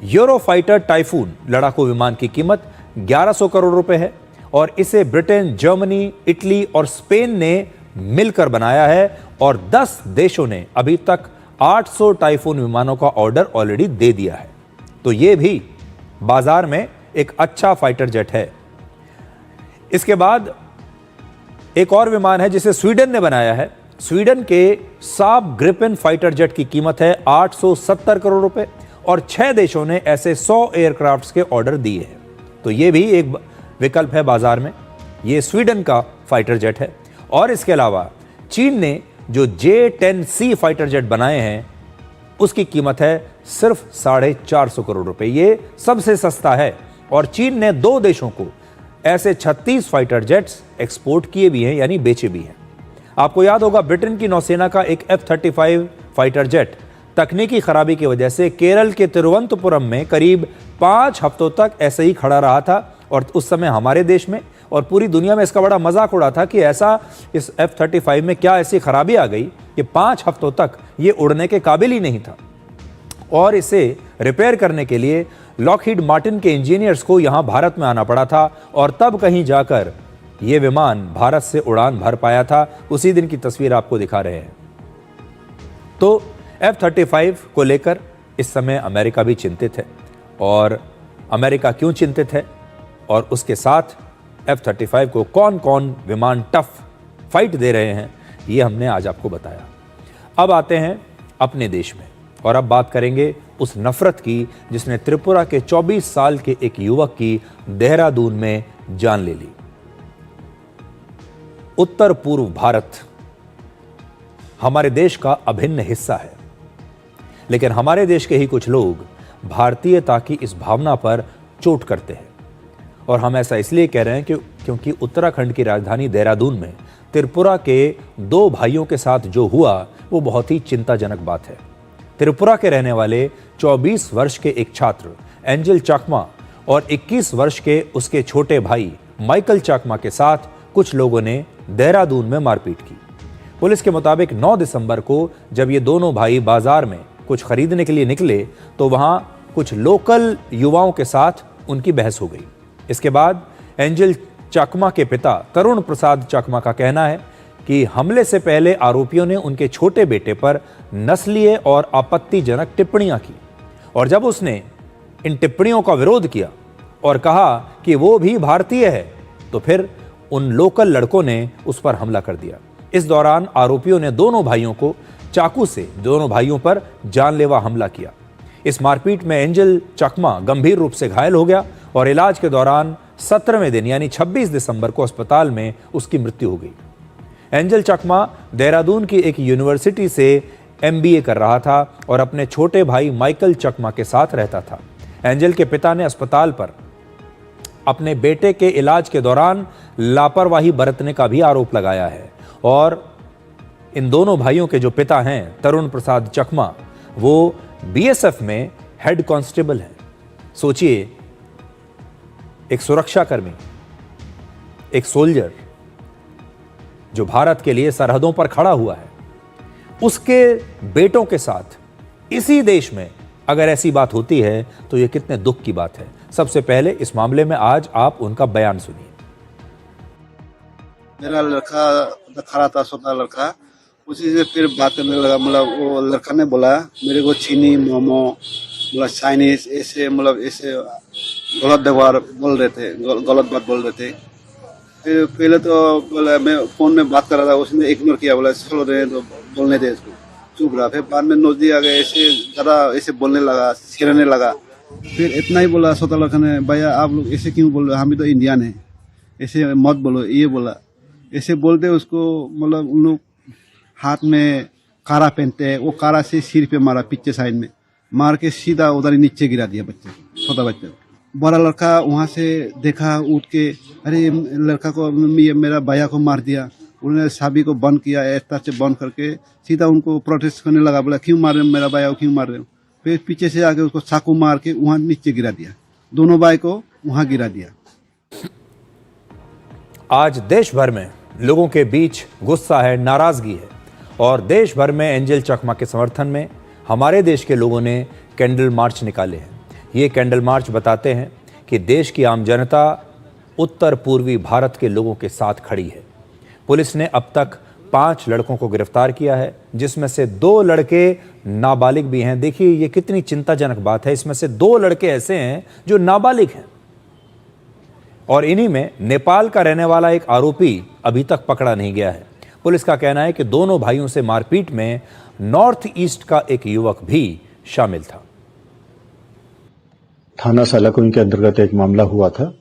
यूरोफाइटर टाइफून लड़ाकू विमान की कीमत 1,100 करोड़ रुपए है और इसे ब्रिटेन, जर्मनी, इटली और स्पेन ने मिलकर बनाया है और 10 देशों ने अभी तक 800 टाइफून विमानों का ऑर्डर ऑलरेडी दे दिया है। तो यह भी बाजार में एक अच्छा फाइटर जेट है। इसके बाद एक और विमान है जिसे स्वीडन ने बनाया है। स्वीडन के साब ग्रिपेन फाइटर जेट की कीमत है 870 करोड़ रुपए और 6 देशों ने ऐसे 100 एयरक्राफ्ट्स के ऑर्डर दिए हैं। तो यह भी एक विकल्प है बाजार में। यह स्वीडन का फाइटर जेट है और इसके अलावा चीन ने जो J-10C फाइटर जेट बनाए हैं उसकी कीमत है सिर्फ 450 करोड़ रुपए। ये सबसे सस्ता है और चीन ने 2 देशों को ऐसे 36 फाइटर जेट्स एक्सपोर्ट किए भी हैं, यानी बेचे भी हैं। आपको याद होगा ब्रिटेन की नौसेना का एक F-35 फाइटर जेट तकनीकी खराबी की वजह से केरल के तिरुवनंतपुरम में करीब 5 हफ्तों तक ऐसे ही खड़ा रहा था और उस समय हमारे देश में और पूरी दुनिया में इसका बड़ा मजाक उड़ा था कि ऐसा इस F-35 में क्या ऐसी खराबी आ गई कि 5 हफ्तों तक ये उड़ने के काबिल ही नहीं था और इसे रिपेयर करने के लिए लॉकहीड मार्टिन के इंजीनियर्स को यहां भारत में आना पड़ा था और तब कहीं जाकर यह विमान भारत से उड़ान भर पाया था। उसी दिन की तस्वीर आपको दिखा रहे हैं। तो F-35 को लेकर इस समय अमेरिका भी चिंतित है और अमेरिका क्यों चिंतित है और उसके साथ F-35 को कौन कौन विमान टफ फाइट दे रहे हैं, ये हमने आज आपको बताया। अब आते हैं अपने देश में और अब बात करेंगे उस नफरत की जिसने त्रिपुरा के 24 साल के एक युवक की देहरादून में जान ले ली। उत्तर पूर्व भारत हमारे देश का अभिन्न हिस्सा है, लेकिन हमारे देश के ही कुछ लोग भारतीयता की इस भावना पर चोट करते हैं और हम ऐसा इसलिए कह रहे हैं क्योंकि उत्तराखंड की राजधानी देहरादून में त्रिपुरा के 2 भाइयों के साथ जो हुआ वो बहुत ही चिंताजनक बात है। त्रिपुरा के रहने वाले 24 वर्ष के एक छात्र एंजल चाकमा और 21 वर्ष के उसके छोटे भाई माइकल चाकमा के साथ कुछ लोगों ने देहरादून में मारपीट की। पुलिस के मुताबिक 9 दिसंबर को जब ये दोनों भाई बाजार में कुछ खरीदने के लिए निकले तो वहां कुछ लोकल युवाओं के साथ उनकी बहस हो गई। इसके बाद एंजल चाकमा के पिता तरुण प्रसाद चाकमा का कहना है कि हमले से पहले आरोपियों ने उनके छोटे बेटे पर नस्लीय और आपत्तिजनक टिप्पणियां की और जब उसने इन टिप्पणियों का विरोध किया और कहा कि वो भी भारतीय है तो फिर उन लोकल लड़कों ने उस पर हमला कर दिया। इस दौरान आरोपियों ने दोनों भाइयों को चाकू से दोनों भाइयों पर जानलेवा हमला किया। इस मारपीट में एंजल चकमा गंभीर रूप से घायल हो गया और इलाज के दौरान 17वें दिन यानी 26 दिसंबर को अस्पताल में उसकी मृत्यु हो गई। एंजल चकमा देहरादून की एक यूनिवर्सिटी से MBA कर रहा था और अपने छोटे भाई माइकल चकमा के साथ रहता था। एंजल के पिता ने अस्पताल पर अपने बेटे के इलाज के दौरान लापरवाही बरतने का भी आरोप लगाया है और इन दोनों भाइयों के जो पिता हैं तरुण प्रसाद चकमा वो BSF में हेड कांस्टेबल हैं। सोचिए, एक सुरक्षाकर्मी, एक सोल्जर जो भारत के लिए सरहदों पर खड़ा हुआ है, उसके बेटों के साथ इसी देश में अगर ऐसी बात होती है तो यह कितने दुख की बात है। सबसे पहले इस मामले में आज आप उनका बयान सुनिए। मेरा लड़का खड़ा था, छोटा लड़का, उसी से फिर बात करने लगा। मतलब वो लड़का ने बोला मेरे को चीनी मोमो मतलब चाइनीज ऐसे मतलब ऐसे गलत व्यवहार बोल रहे थे, गलत बात बोल रहे थे। फिर पहले तो बोला मैं फोन में बात कर रहा था, उसने इग्नोर किया, बोला चलो रहे तो बोलने दे इसको, चुप रहा। फिर बाद में नजदीक आ गए, ऐसे ज़्यादा ऐसे बोलने लगा, छेड़ने लगा। फिर इतना ही बोला छोटा लड़का ने, भैया आप लोग ऐसे क्यों बोल रहे हो, हम भी तो इंडियन है, ऐसे मत बोलो, ये बोला। ऐसे बोलते उसको मतलब उन लोग हाथ में कारा पहनते हैं, वो कारा से सिर पे मारा, पीछे साइड में मार के सीधा उधर ही नीचे गिरा दिया बच्चे, छोटा बच्चा। बड़ा लड़का वहाँ से देखा, उठ के अरे लड़का को ये मेरा भैया को मार दिया। उन्होंने चाबी को बंद किया, इस तरह से बंद करके सीधा उनको प्रोटेस्ट करने लगा, बोला क्यों मार रहे हो मेरा भैया को, क्यों मार रहे हो। फिर पीछे से आके उसको चाकू मार के वहाँ नीचे गिरा दिया, दोनों भाई को वहाँ गिरा दिया। आज देश भर में लोगों के बीच गुस्सा है, नाराजगी है और देश भर में एंजल चकमा के समर्थन में हमारे देश के लोगों ने कैंडल मार्च निकाले हैं। ये कैंडल मार्च बताते हैं कि देश की आम जनता उत्तर पूर्वी भारत के लोगों के साथ खड़ी है। पुलिस ने अब तक 5 लड़कों को गिरफ्तार किया है, जिसमें से 2 लड़के नाबालिग भी हैं। देखिए ये कितनी चिंताजनक बात है, इसमें से 2 लड़के ऐसे हैं जो नाबालिग हैं और इन्हीं में नेपाल का रहने वाला एक आरोपी अभी तक पकड़ा नहीं गया है। पुलिस का कहना है कि दोनों भाइयों से मारपीट में नॉर्थ ईस्ट का एक युवक भी शामिल था। थाना सालाकुई के अंतर्गत एक मामला हुआ था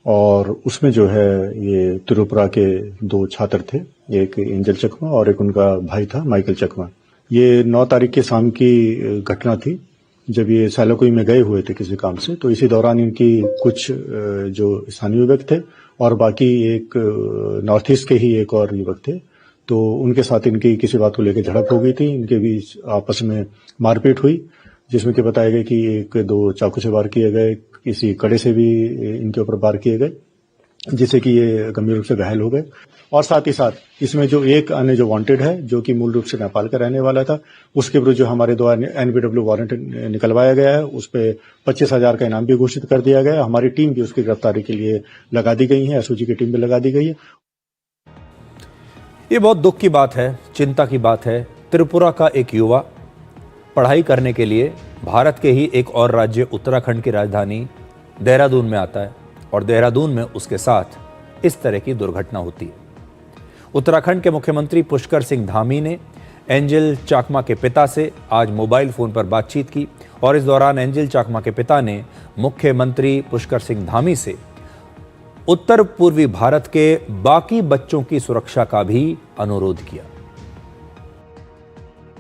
और उसमें जो है ये त्रिपुरा के 2 छात्र थे, एक एंजल चकमा और एक उनका भाई था माइकल चकमा। ये 9 तारीख के शाम की घटना थी जब ये सालाकुई में गए हुए थे किसी काम से। तो इसी दौरान इनकी कुछ जो स्थानीय युवक थे और बाकी एक नॉर्थ ईस्ट के ही एक और युवक थे, तो उनके साथ इनकी किसी बात को लेकर झड़प हो गई थी। इनके बीच आपस में मारपीट हुई, जिसमें कि बताया गया कि 1-2 चाकू से वार किए गए, किसी कड़े से भी इनके ऊपर वार किए गए, जिससे कि ये गंभीर रूप से घायल हो गए। और साथ ही साथ इसमें जो एक अन्य जो वांटेड है, जो कि मूल रूप से नेपाल का रहने वाला था, उसके विरुद्ध जो हमारे द्वारा NBW वारंट निकलवाया गया है, उस पर 25,000 का इनाम भी घोषित कर दिया गया है। हमारी टीम भी उसकी गिरफ्तारी के लिए लगा दी गई है, SOG की टीम भी लगा दी गई है। ये बहुत दुख की बात है, चिंता की बात है। त्रिपुरा का एक युवा पढ़ाई करने के लिए भारत के ही एक और राज्य उत्तराखंड की राजधानी देहरादून में आता है और देहरादून में उसके साथ इस तरह की दुर्घटना होती है। उत्तराखंड के मुख्यमंत्री पुष्कर सिंह धामी ने एंजल चाकमा के पिता से आज मोबाइल फोन पर बातचीत की और इस दौरान एंजल चाकमा के पिता ने मुख्यमंत्री पुष्कर सिंह धामी से उत्तर पूर्वी भारत के बाकी बच्चों की सुरक्षा का भी अनुरोध किया।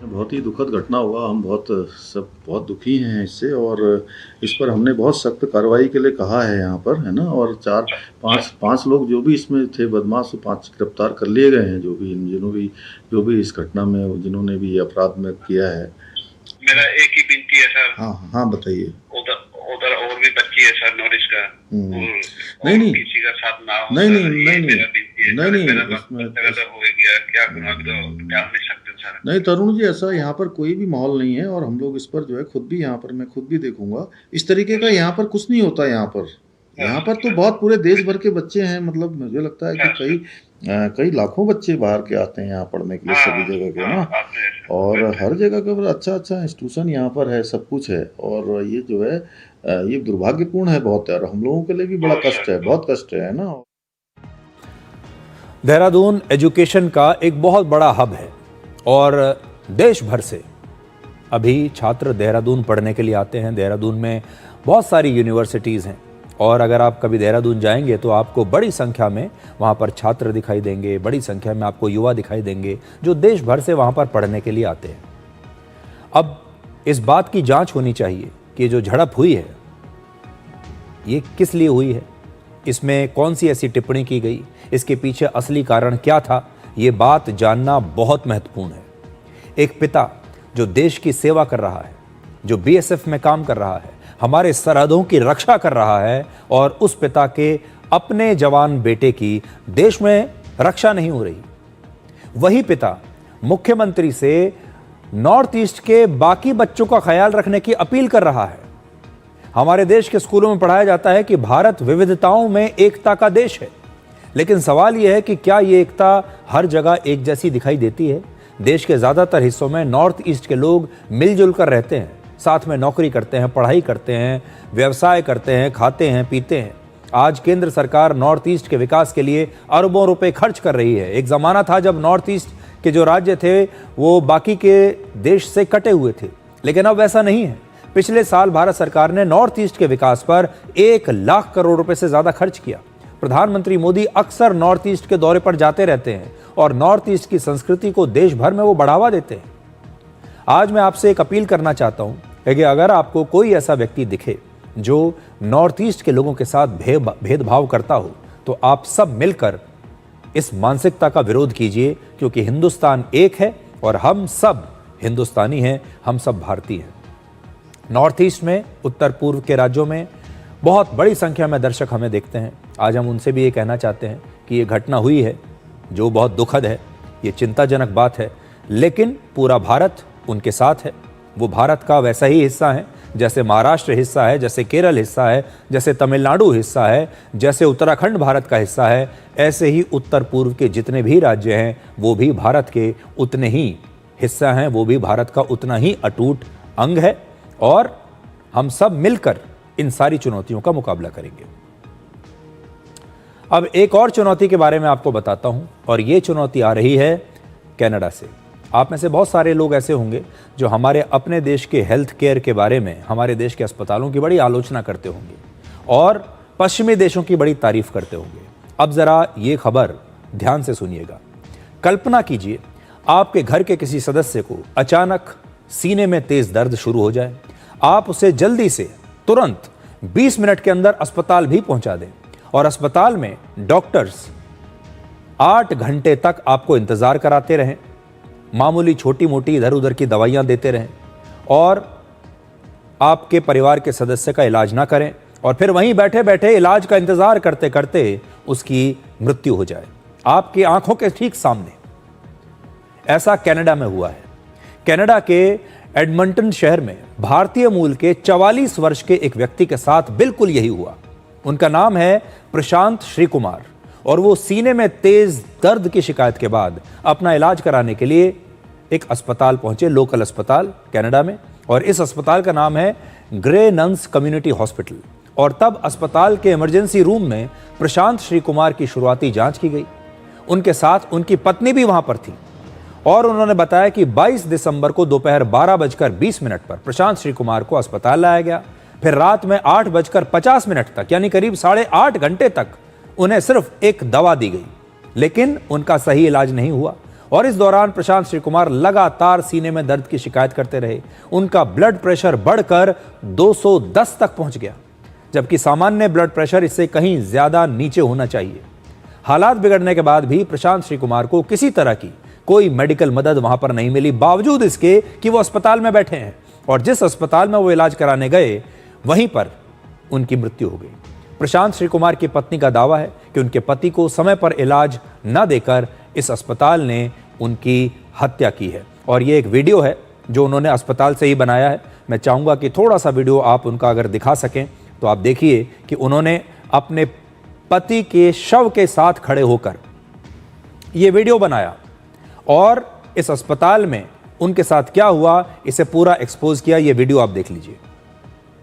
बहुत ही दुखद घटना हुआ, हम बहुत दुखी हैं इससे और इस पर हमने बहुत सख्त कार्रवाई के लिए कहा है यहाँ पर, है ना। और 4-5 लोग जो भी इसमें थे बदमाश, 5 गिरफ्तार कर लिए गए हैं, जो भी इस घटना में जिन्होंने भी अपराध में किया है। मेरा एक ही विनती है सर। हाँ बताइए। उधर और भी बच्ची है सर नॉलेज का, नहीं किसी का साथ ना हो। नहीं नहीं तरुण जी, ऐसा यहाँ पर कोई भी माहौल नहीं है और हम लोग इस पर जो है खुद भी यहाँ पर मैं खुद भी देखूंगा, इस तरीके का यहाँ पर कुछ नहीं होता। यहाँ पर यहाँ पर तो बहुत पूरे देश भर के बच्चे हैं, मतलब मुझे लगता है कि कई लाखों बच्चे बाहर के आते हैं यहाँ पढ़ने के लिए सभी जगह के ना, और हर जगह का अच्छा इंस्टीट्यूशन यहाँ पर है, सब कुछ है। और ये जो है ये दुर्भाग्यपूर्ण है बहुत यार, हम लोगों के लिए भी बड़ा कष्ट है, बहुत कष्ट है ना। देहरादून एजुकेशन का एक बहुत बड़ा हब है और देश भर से अभी छात्र देहरादून पढ़ने के लिए आते हैं। देहरादून में बहुत सारी यूनिवर्सिटीज़ हैं और अगर आप कभी देहरादून जाएंगे तो आपको बड़ी संख्या में वहाँ पर छात्र दिखाई देंगे, बड़ी संख्या में आपको युवा दिखाई देंगे जो देश भर से वहाँ पर पढ़ने के लिए आते हैं। अब इस बात की जांच होनी चाहिए कि जो झड़प हुई है ये किस लिए हुई है, इसमें कौन सी ऐसी टिप्पणी की गई, इसके पीछे असली कारण क्या था, ये बात जानना बहुत महत्वपूर्ण है। एक पिता जो देश की सेवा कर रहा है, जो बीएसएफ में काम कर रहा है, हमारे सरहदों की रक्षा कर रहा है, और उस पिता के अपने जवान बेटे की देश में रक्षा नहीं हो रही। वही पिता मुख्यमंत्री से नॉर्थ ईस्ट के बाकी बच्चों का ख्याल रखने की अपील कर रहा है। हमारे देश के स्कूलों में पढ़ाया जाता है कि भारत विविधताओं में एकता का देश है, लेकिन सवाल यह है कि क्या ये एकता हर जगह एक जैसी दिखाई देती है। देश के ज़्यादातर हिस्सों में नॉर्थ ईस्ट के लोग मिलजुल कर रहते हैं, साथ में नौकरी करते हैं, पढ़ाई करते हैं, व्यवसाय करते हैं, खाते हैं, पीते हैं। आज केंद्र सरकार नॉर्थ ईस्ट के विकास के लिए अरबों रुपए खर्च कर रही है। एक ज़माना था जब नॉर्थ ईस्ट के जो राज्य थे वो बाकी के देश से कटे हुए थे, लेकिन अब वैसा नहीं है। पिछले साल भारत सरकार ने नॉर्थ ईस्ट के विकास पर 1 लाख करोड़ रुपए से ज़्यादा खर्च किया। प्रधानमंत्री मोदी अक्सर नॉर्थ ईस्ट के दौरे पर जाते रहते हैं और नॉर्थ ईस्ट की संस्कृति को देश भर में वो बढ़ावा देते हैं। आज मैं आपसे एक अपील करना चाहता हूं कि अगर आपको कोई ऐसा व्यक्ति दिखे जो नॉर्थ ईस्ट के लोगों के साथ भेदभाव करता हो तो आप सब मिलकर इस मानसिकता का विरोध कीजिए, क्योंकि हिंदुस्तान एक है और हम सब हिंदुस्तानी हैं, हम सब भारतीय हैं। नॉर्थ ईस्ट में, उत्तर पूर्व के राज्यों में बहुत बड़ी संख्या में दर्शक हमें देखते हैं। आज हम उनसे भी ये कहना चाहते हैं कि ये घटना हुई है जो बहुत दुखद है, ये चिंताजनक बात है, लेकिन पूरा भारत उनके साथ है। वो भारत का वैसा ही हिस्सा है जैसे महाराष्ट्र हिस्सा है, जैसे केरल हिस्सा है, जैसे तमिलनाडु हिस्सा है, जैसे उत्तराखंड भारत का हिस्सा है। ऐसे ही उत्तर पूर्व के जितने भी राज्य हैं वो भी भारत के उतने ही हिस्सा हैं, वो भी भारत का उतना ही अटूट अंग है, और हम सब मिलकर इन सारी चुनौतियों का मुकाबला करेंगे। अब एक और चुनौती के बारे में आपको बताता हूं, और ये चुनौती आ रही है कनाडा से। आप में से बहुत सारे लोग ऐसे होंगे जो हमारे अपने देश के हेल्थ केयर के बारे में, हमारे देश के अस्पतालों की बड़ी आलोचना करते होंगे और पश्चिमी देशों की बड़ी तारीफ करते होंगे। अब जरा ये खबर ध्यान से सुनिएगा। कल्पना कीजिए आपके घर के किसी सदस्य को अचानक सीने में तेज दर्द शुरू हो जाए। आप उसे जल्दी से तुरंत 20 मिनट के अंदर अस्पताल भी पहुंचा दें, और अस्पताल में डॉक्टर्स 8 घंटे तक आपको इंतजार कराते रहें, मामूली छोटी मोटी इधर उधर की दवाइयां देते रहें, और आपके परिवार के सदस्य का इलाज ना करें, और फिर वहीं बैठे बैठे इलाज का इंतजार करते करते उसकी मृत्यु हो जाए आपकी आंखों के ठीक सामने। ऐसा कनाडा में हुआ है। कनाडा के एडमंटन शहर में भारतीय मूल के 44 वर्ष के एक व्यक्ति के साथ बिल्कुल यही हुआ। उनका नाम है प्रशांत श्री कुमार, और वो सीने में तेज दर्द की शिकायत के बाद अपना इलाज कराने के लिए एक अस्पताल पहुंचे, लोकल अस्पताल कनाडा में, और इस अस्पताल का नाम है ग्रे नन्स कम्युनिटी हॉस्पिटल। और तब अस्पताल के इमरजेंसी रूम में प्रशांत श्री कुमार की शुरुआती जांच की गई। उनके साथ उनकी पत्नी भी वहां पर थी, और उन्होंने बताया कि 22 दिसंबर को दोपहर 12:20 पर प्रशांत श्री कुमार को अस्पताल लाया गया। फिर रात में 8:50 तक, यानी करीब 8.5 घंटे तक उन्हें सिर्फ एक दवा दी गई, लेकिन उनका सही इलाज नहीं हुआ। और इस दौरान प्रशांत श्री कुमार लगातार सीने में दर्द की शिकायत करते रहे। उनका ब्लड प्रेशर बढ़कर 210 तक पहुंच गया, जबकि सामान्य ब्लड प्रेशर इससे कहीं ज्यादा नीचे होना चाहिए। हालात बिगड़ने के बाद भी प्रशांत श्री कुमार को किसी तरह की कोई मेडिकल मदद वहां पर नहीं मिली, बावजूद इसके कि वो अस्पताल में बैठे हैं, और जिस अस्पताल में वो इलाज कराने गए वहीं पर उनकी मृत्यु हो गई। प्रशांत श्री कुमार की पत्नी का दावा है कि उनके पति को समय पर इलाज न देकर इस अस्पताल ने उनकी हत्या की है। और ये एक वीडियो है जो उन्होंने अस्पताल से ही बनाया है। मैं चाहूँगा कि थोड़ा सा वीडियो आप उनका अगर दिखा सकें तो आप देखिए कि उन्होंने अपने पति के शव के साथ खड़े होकर ये वीडियो बनाया और इस अस्पताल में उनके साथ क्या हुआ इसे पूरा एक्सपोज किया। ये वीडियो आप देख लीजिए।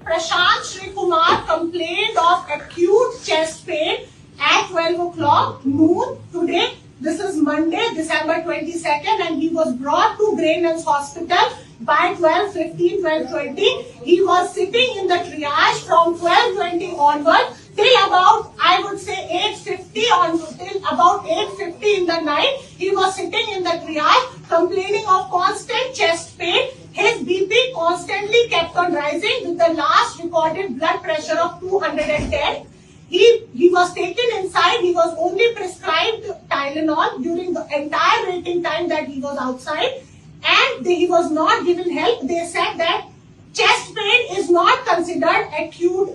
Prashant Shri Kumar complained of acute chest pain at 12 o'clock noon today. This is Monday, December 22nd, and he was brought to Grainlands Hospital by 12:15, 12:20. He was sitting in the triage from 12:20 onward till about, I would say, 8:50 on till about 8:50 in the night. He was sitting in the triage, complaining of constant chest pain. His BP constantly kept on rising with the last recorded blood pressure of 210. He was taken inside. He was only prescribed Tylenol during the entire waiting time that he was outside, and he was not given help. They said that chest pain is not considered acute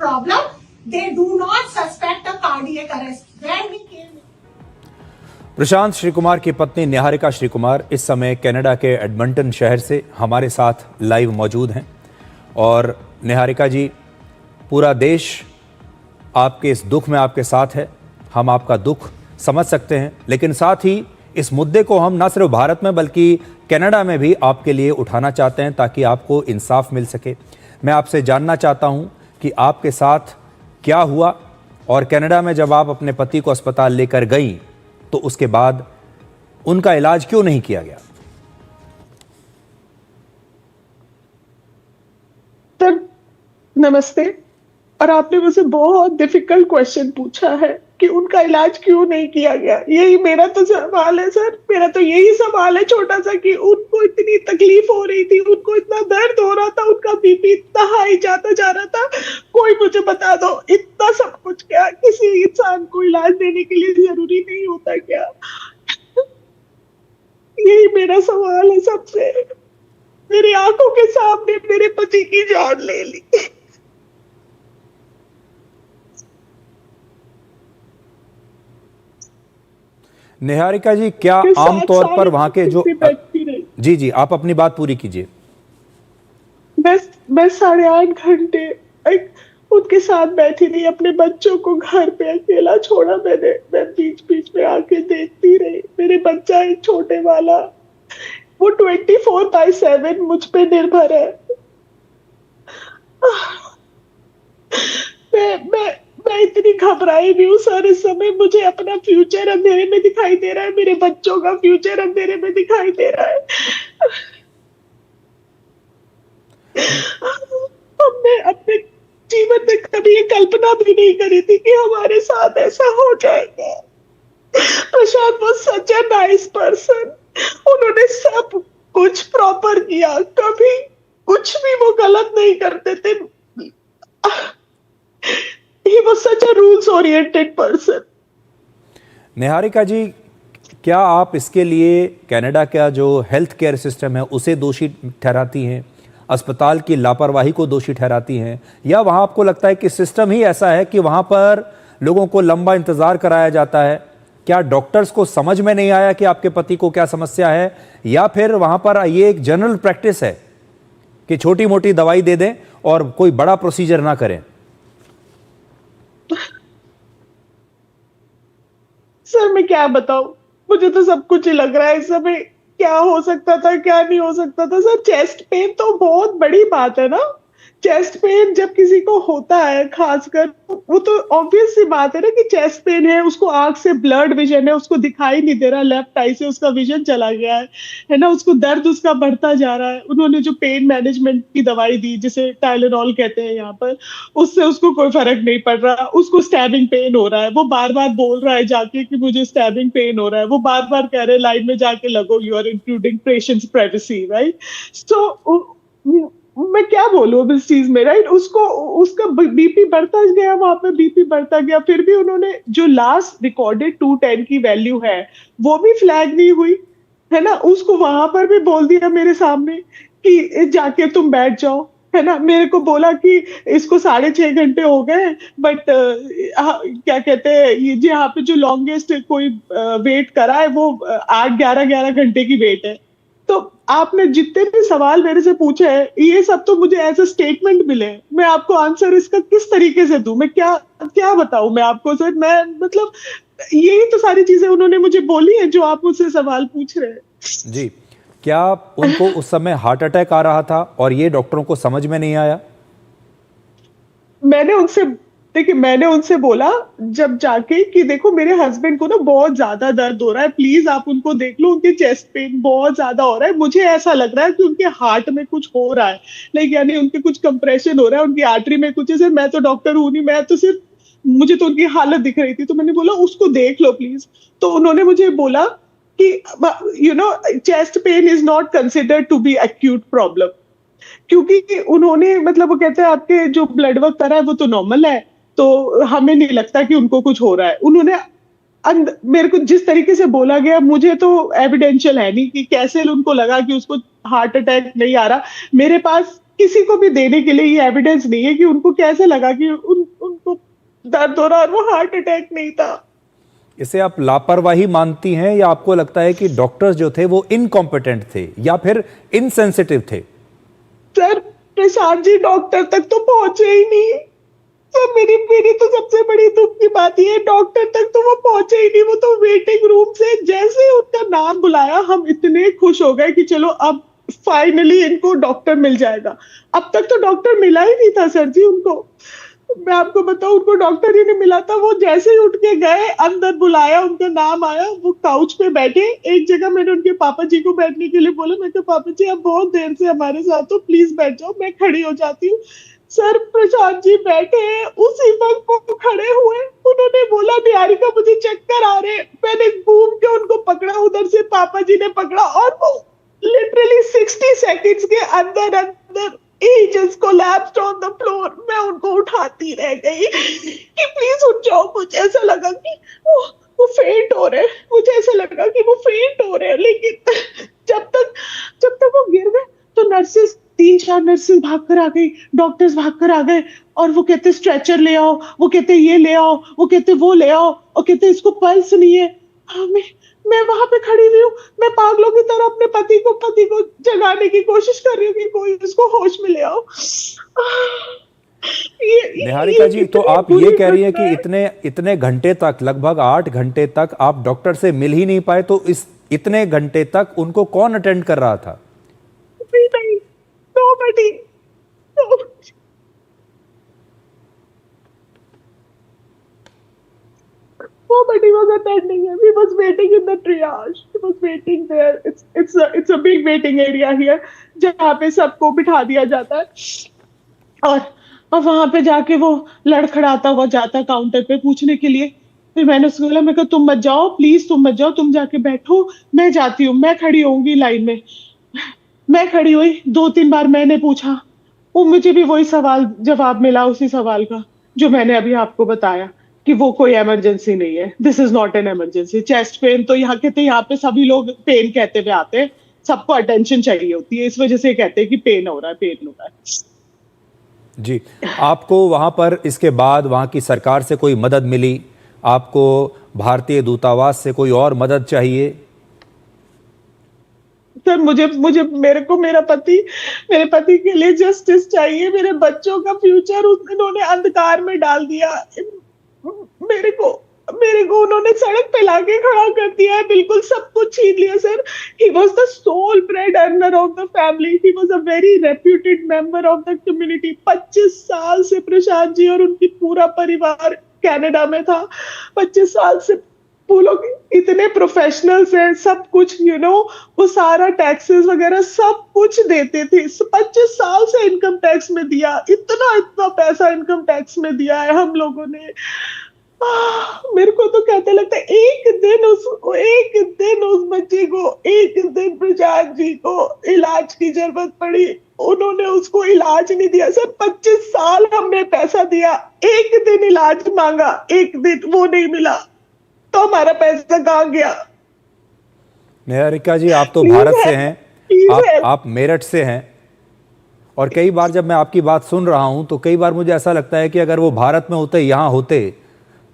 problem. They do not suspect a cardiac arrest. When we came, प्रशांत श्री कुमार की पत्नी निहारिका श्री कुमार इस समय Canada के Edmonton शहर से हमारे साथ live मौजूद हैं। और निहारिका जी, पूरा देश आपके इस दुख में आपके साथ है। हम आपका दुख समझ सकते हैं, लेकिन साथ ही इस मुद्दे को हम न सिर्फ भारत में बल्कि कनाडा में भी आपके लिए उठाना चाहते हैं ताकि आपको इंसाफ मिल सके। मैं आपसे जानना चाहता हूं कि आपके साथ क्या हुआ और कनाडा में जब आप अपने पति को अस्पताल लेकर गई तो उसके बाद उनका इलाज क्यों नहीं किया गया? सर नमस्ते। और आपने मुझसे बहुत डिफिकल्ट क्वेश्चन पूछा है कि उनका इलाज क्यों नहीं किया गया। यही मेरा तो सवाल है सर, मेरा तो यही सवाल है छोटा सा कि उनको इतनी तकलीफ हो रही थी, उनको इतना दर्द हो रहा था, उनका बीपी इतना हाई जाता जा रहा था। कोई मुझे बता दो, इतना सब कुछ क्या किसी इंसान को इलाज देने के लिए जरूरी नहीं होता क्या? यही मेरा सवाल है सबसे। मेरी आंखों के सामने मेरे पति की जान ले ली। निहारिका जी, क्या आमतौर पर वहां के जो जी आप अपनी बात पूरी कीजिए। मैं 8.5 घंटे उनके साथ बैठी रही, अपने बच्चों को घर पे अकेला छोड़ा मैंने। मैं बीच बीच में आके देखती रही। मेरे बच्चा एक छोटे वाला, वो 24/7 मुझ पे निर्भर है। मैं इतनी घबराई भी हूँ सर इस समय। मुझे अपना फ्यूचर अंधेरे में दिखाई दे रहा है, मेरे बच्चों का फ्यूचर अंधेरे में दिखाई दे रहा है। हमने अपने जीवन में कभी ये कल्पना भी नहीं करी थी कि हमारे साथ ऐसा हो जाएगा। प्रशांत was such a nice person। उन्होंने सब कुछ प्रॉपर किया, कभी कुछ भी वो गलत नहीं करते थे। He was such a rules oriented person। Niharika जी, क्या आप इसके लिए कनाडा का जो हेल्थ केयर सिस्टम है उसे दोषी ठहराती हैं, अस्पताल की लापरवाही को दोषी ठहराती हैं, या वहां आपको लगता है कि सिस्टम ही ऐसा है कि वहां पर लोगों को लंबा इंतजार कराया जाता है? क्या डॉक्टर्स को समझ में नहीं आया कि आपके पति को क्या समस्या है, या फिर वहां पर ये एक जनरल प्रैक्टिस है कि छोटी मोटी दवाई दे दें और कोई बड़ा प्रोसीजर ना करें? सर मैं क्या बताऊं, मुझे तो सब कुछ ही लग रहा है इस समय। क्या हो सकता था, क्या नहीं हो सकता था। सर चेस्ट पेन तो बहुत बड़ी बात है ना। चेस्ट पेन जब किसी को होता है, खासकर वो तो ऑब्वियस सी बात है ना कि चेस्ट पेन है, उसको आंख से ब्लड विजन है, उसको दिखाई नहीं दे रहा, लेफ्ट आई से उसका विजन चला गया है ना, उसको दर्द उसका बढ़ता जा रहा है। उन्होंने जो पेन मैनेजमेंट की दवाई दी, जिसे टाइलेनॉल कहते हैं यहाँ पर, उससे उसको कोई फर्क नहीं पड़ रहा। उसको स्टैबिंग पेन हो रहा है, वो बार बार बोल रहा है जाके कि मुझे स्टैबिंग पेन हो रहा है। वो बार बार कह रहे लाइन में जाके लगो, you are including patients privacy, right. So मैं क्या बोलूं अब इस चीज में, राइट। उसका बीपी बढ़ता गया, वहां पे बीपी बढ़ता गया, फिर भी उन्होंने जो लास्ट रिकॉर्डेड 210 की वैल्यू है वो भी फ्लैग नहीं हुई, है ना। उसको वहां पर भी बोल दिया मेरे सामने कि जाके तुम बैठ जाओ, है ना। मेरे को बोला कि इसको 6.5 घंटे हो गए, बट क्या कहते हैं, ये यहाँ पे जो लॉन्गेस्ट कोई वेट करा है वो 8-11 घंटे की वेट है। तो आपने जितने भी सवाल मेरे से पूछे हैं, ये सब तो मुझे एज अ स्टेटमेंट मिले। मैं आपको आंसर इसका किस तरीके से दूं? मैं क्या क्या बताऊं मैं आपको सर? मैं मतलब यही तो सारी चीजें उन्होंने मुझे बोली है जो आप मुझसे सवाल पूछ रहे हैं। जी, क्या उनको उस समय हार्ट अटैक आ रहा था और ये डॉक्टरों को समझ में नहीं आया? मैंने उनसे बोला जब जाके कि देखो मेरे हस्बैंड को ना बहुत ज्यादा दर्द हो रहा है, प्लीज आप उनको देख लो, उनके चेस्ट पेन बहुत ज्यादा हो रहा है, मुझे ऐसा लग रहा है कि उनके हार्ट में कुछ हो रहा है, लाइक यानी उनके कुछ कंप्रेशन हो रहा है, उनकी आर्टरी में कुछ है। सर मैं तो डॉक्टर हूं नहीं, मैं तो सिर्फ, मुझे तो उनकी हालत दिख रही थी, तो मैंने बोला उसको देख लो प्लीज। तो उन्होंने मुझे बोला कि chest pain is not considered to be acute problem, क्योंकि उन्होंने मतलब वो कहते हैं आपके जो ब्लड वर्क करा है वो तो नॉर्मल है, तो हमें नहीं लगता कि उनको कुछ हो रहा है। उन्होंने मेरे को जिस तरीके से बोला गया, मुझे तो एविडेंशियल है नहीं कि कैसे उनको लगा कि उसको हार्ट अटैक नहीं आ रहा। मेरे पास किसी को भी देने के लिए ये एविडेंस नहीं है कि उनको कैसे लगा कि उनको दर्द हो रहा और वो हार्ट अटैक नहीं था। इसे आप लापरवाही मानती हैं या आपको लगता है कि डॉक्टर्स जो थे वो इनकॉम्पिटेंट थे या फिर इनसेंसिटिव थे? सर प्रशांत जी डॉक्टर तक तो पहुंचे ही नहीं। सर मेरी तो सबसे बड़ी दुख की बात ये है, डॉक्टर तक तो वो पहुंचे ही नहीं। वो तो वेटिंग रूम से जैसे ही उनका नाम बुलाया हम इतने खुश हो गए कि चलो अब फाइनली इनको डॉक्टर मिल जाएगा। अब तक तो डॉक्टर मिला ही नहीं था सर जी उनको। मैं आपको बताऊं, उनको डॉक्टर ही नहीं मिला था। वो जैसे ही उठ के गए, अंदर बुलाया, उनका नाम आया, वो काउच पे बैठे। एक जगह मैंने उनके पापा जी को बैठने के लिए बोला, मैं कहा पापा जी आप बहुत देर से हमारे साथ हो, प्लीज बैठ जाओ, मैं खड़ी हो जाती हूँ। सर प्रशांत जी बैठे, उसी वक्त वो खड़े हुए, उन्होंने बोला निहारिका मुझे चक्कर आ रहे। मैंने घूम के उनको पकड़ा, उधर से पापा जी ने पकड़ा और वो लिटरली 60 सेकंड्स के अंदर he just collapsed on the floor। मैं उनको उठाती रह गई कि प्लीज उठ जाओ। मुझे ऐसा लगा कि वो फेंट हो रहे, मुझे ऐसा लगा कि वो फेंट हो रहे हैं। लेकिन जब तक वो गिर गए तो नर्सेस, 3-4 नर्सेस भागकर आ गई, डॉक्टर्स भागकर आ गए और वो कहते स्ट्रेचर ले आओ, वो कहते ये ले आओ, वो कहते वो ले आओ, और कहते इसको पल्स नहीं है। मैं वहां पे खड़ी हुई हूँ, मैं पागलों की तरह अपने पति को जगाने की कोशिश कर रही हूँ कि कोई उसको होश में ले आओ। निहारिका जी, तो आप ये कह रही हैं कि इतने घंटे तक, लगभग 8 घंटे तक आप डॉक्टर से मिल ही नहीं पाए, तो इस इतने घंटे तक उनको कौन अटेंड कर रहा था? नहीं, nobody। Nobody was attending him. He was waiting in the triage. He was waiting there. It's a big waiting area here, जहाँ पे सबको बिठा दिया जाता है और वहां पे जाके वो लड़खड़ाता हुआ जाता है काउंटर पे पूछने के लिए। फिर मैंने उसको बोला, मैं कहा तुम मत जाओ प्लीज, तुम मत जाओ, तुम जाके बैठो, मैं जाती हूँ, मैं खड़ी होंगी लाइन में। मैं खड़ी हुई, 2-3 बार मैंने पूछा, वो मुझे भी वही सवाल जवाब मिला, उसी सवाल का जो मैंने अभी आपको बताया कि वो कोई इमरजेंसी नहीं है, this is not an emergency. Chest pain तो यहाँ कहते हैं, यहाँ पे सभी लोग पेन कहते हुए आते हैं, सबको अटेंशन चाहिए होती है, इस वजह से कहते हैं कि पेन हो रहा है, पेन हो रहा है। जी, आपको वहां पर इसके बाद वहां की सरकार से कोई मदद मिली? आपको भारतीय दूतावास से कोई और मदद चाहिए? सर मेरे पति के लिए जस्टिस चाहिए। मेरे बच्चों का फ्यूचर इन्होंने अंधकार में डाल दिया। मेरे को उन्होंने सड़क पे लाके खड़ा कर दिया है, बिल्कुल सब कुछ छीन लिया। Sir he was the sole bread earner of the family, he was a very reputed member of the community। 25 साल से प्रशांत जी और उनकी पूरा परिवार कनाडा में था। 25 साल से वो लोग इतने प्रोफेशनल्स हैं, सब कुछ वो सारा टैक्सेस वगैरह सब कुछ देते थे। 25 साल से इनकम टैक्स में दिया, इतना पैसा इनकम टैक्स में दिया है हम लोगों ने। मेरे को तो कहते लगता है एक दिन उस बच्चे को, एक दिन प्रशांत जी को इलाज की जरूरत पड़ी, उन्होंने उसको इलाज नहीं दिया। सर 25 साल हमने पैसा दिया, एक दिन इलाज मांगा, एक दिन वो नहीं मिला, तो हमारा पैसा कहाँ गया? निहारिका जी, आप तो भारत से हैं, आप मेरठ से हैं, और कई बार जब मैं आपकी बात सुन रहा हूं तो कई बार मुझे ऐसा लगता है कि अगर वो भारत में होते, यहाँ होते,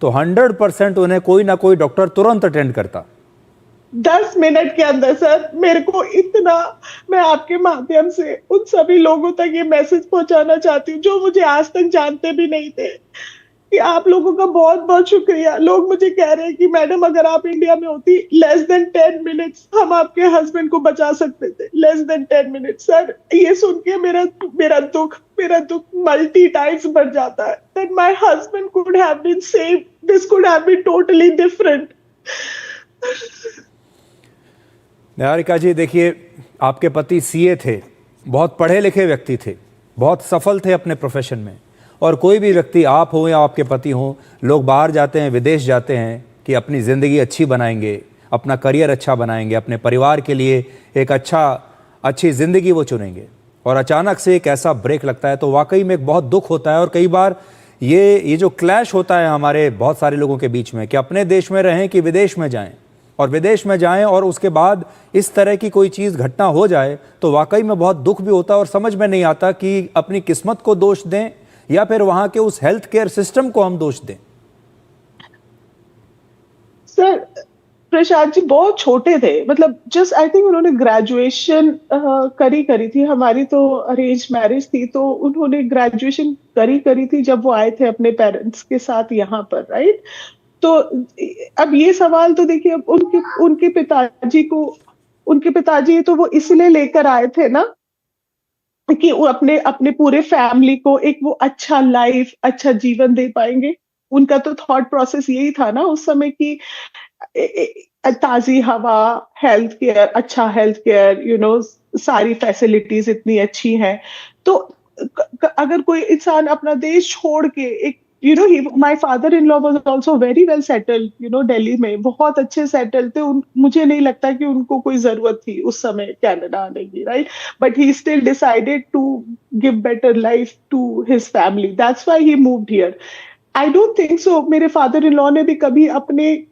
तो 100% उन्हें कोई ना कोई डॉक्टर तुरंत अटेंड करता। 10 मिनट के अंदर सर मेरे को इतना, मैं आपके माध्यम से उन सभी लोगों तक ये मैसेज पहुंचाना चाहती हूँ जो मुझे आज तक जानते भी नहीं थे, कि आप लोगों का बहुत बहुत शुक्रिया। लोग मुझे कह रहे हैं कि मैडम अगर आप इंडिया में होती लेस देन 10 मिनट्स हम आपके हस्बैंड को बचा सकते थे, लेस देन 10 मिनट्स। सर ये सुन के मेरा दुख मल्टी टाइम्स बढ़ जाता है, that my husband could have been saved, this could have been totally different। Niharika जी, देखिए आपके पति सीए थे, बहुत पढ़े लिखे व्यक्ति थे, बहुत सफल थे अपने प्रोफेशन में, और कोई भी व्यक्ति, आप हो या आपके पति हो, लोग बाहर जाते हैं, विदेश जाते हैं कि अपनी ज़िंदगी अच्छी बनाएंगे, अपना करियर अच्छा बनाएंगे, अपने परिवार के लिए एक अच्छी ज़िंदगी वो चुनेंगे, और अचानक से एक ऐसा ब्रेक लगता है तो वाकई में एक बहुत दुख होता है। और कई बार ये जो क्लैश होता है हमारे बहुत सारे लोगों के बीच में कि अपने देश में रहें कि विदेश में जाएं, और विदेश में जाएं और उसके बाद इस तरह की कोई चीज़ घटना हो जाए तो वाकई में बहुत दुख भी होता है, और समझ में नहीं आता कि अपनी किस्मत को दोष दें या फिर वहां के उस हेल्थ केयर सिस्टम को हम दोष दें। सर प्रशांत जी बहुत छोटे थे, मतलब जस्ट आई थिंक उन्होंने ग्रेजुएशन करी थी, हमारी तो अरेंज मैरिज थी, तो उन्होंने ग्रेजुएशन करी थी जब वो आए थे अपने पेरेंट्स के साथ यहाँ पर, राइट। तो अब ये सवाल तो देखिए, अब उनके पिताजी तो वो इसलिए लेकर आए थे ना कि वो अपने पूरे फैमिली को एक वो अच्छा लाइफ, अच्छा जीवन दे पाएंगे। उनका तो थॉट प्रोसेस यही था ना उस समय की ताजी हवा, हेल्थ केयर, अच्छा हेल्थ केयर, सारी फैसिलिटीज इतनी अच्छी हैं। तो अगर कोई इंसान अपना देश छोड़ के एक my father in law was also very well settled, Delhi में बहुत अच्छे सेटल थे। मुझे नहीं लगता कि उनको कोई जरूरत थी उस समय कनाडा आने की, right. But he still decided to give better life to his family, that's why he moved here. I don't think so मेरे फादर इन लॉ ने भी कभी अपने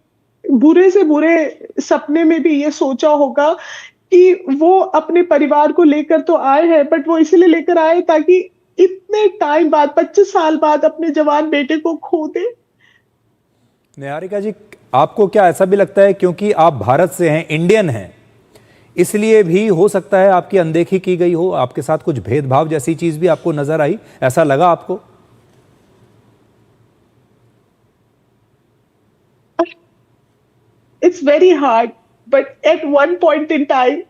बुरे से बुरे सपने में भी ये सोचा होगा कि वो अपने परिवार को लेकर तो आए हैं, बट वो इसलिए लेकर आए ताकि इतने टाइम बाद, 25 साल बाद, अपने जवान बेटे को खो दे। निहारिका जी, आपको क्या ऐसा भी लगता है क्योंकि आप भारत से हैं, इंडियन हैं, इसलिए भी हो सकता है आपकी अनदेखी की गई हो, आपके साथ कुछ भेदभाव जैसी चीज भी आपको नजर आई, ऐसा लगा आपको? It's very hard, but at one point in time,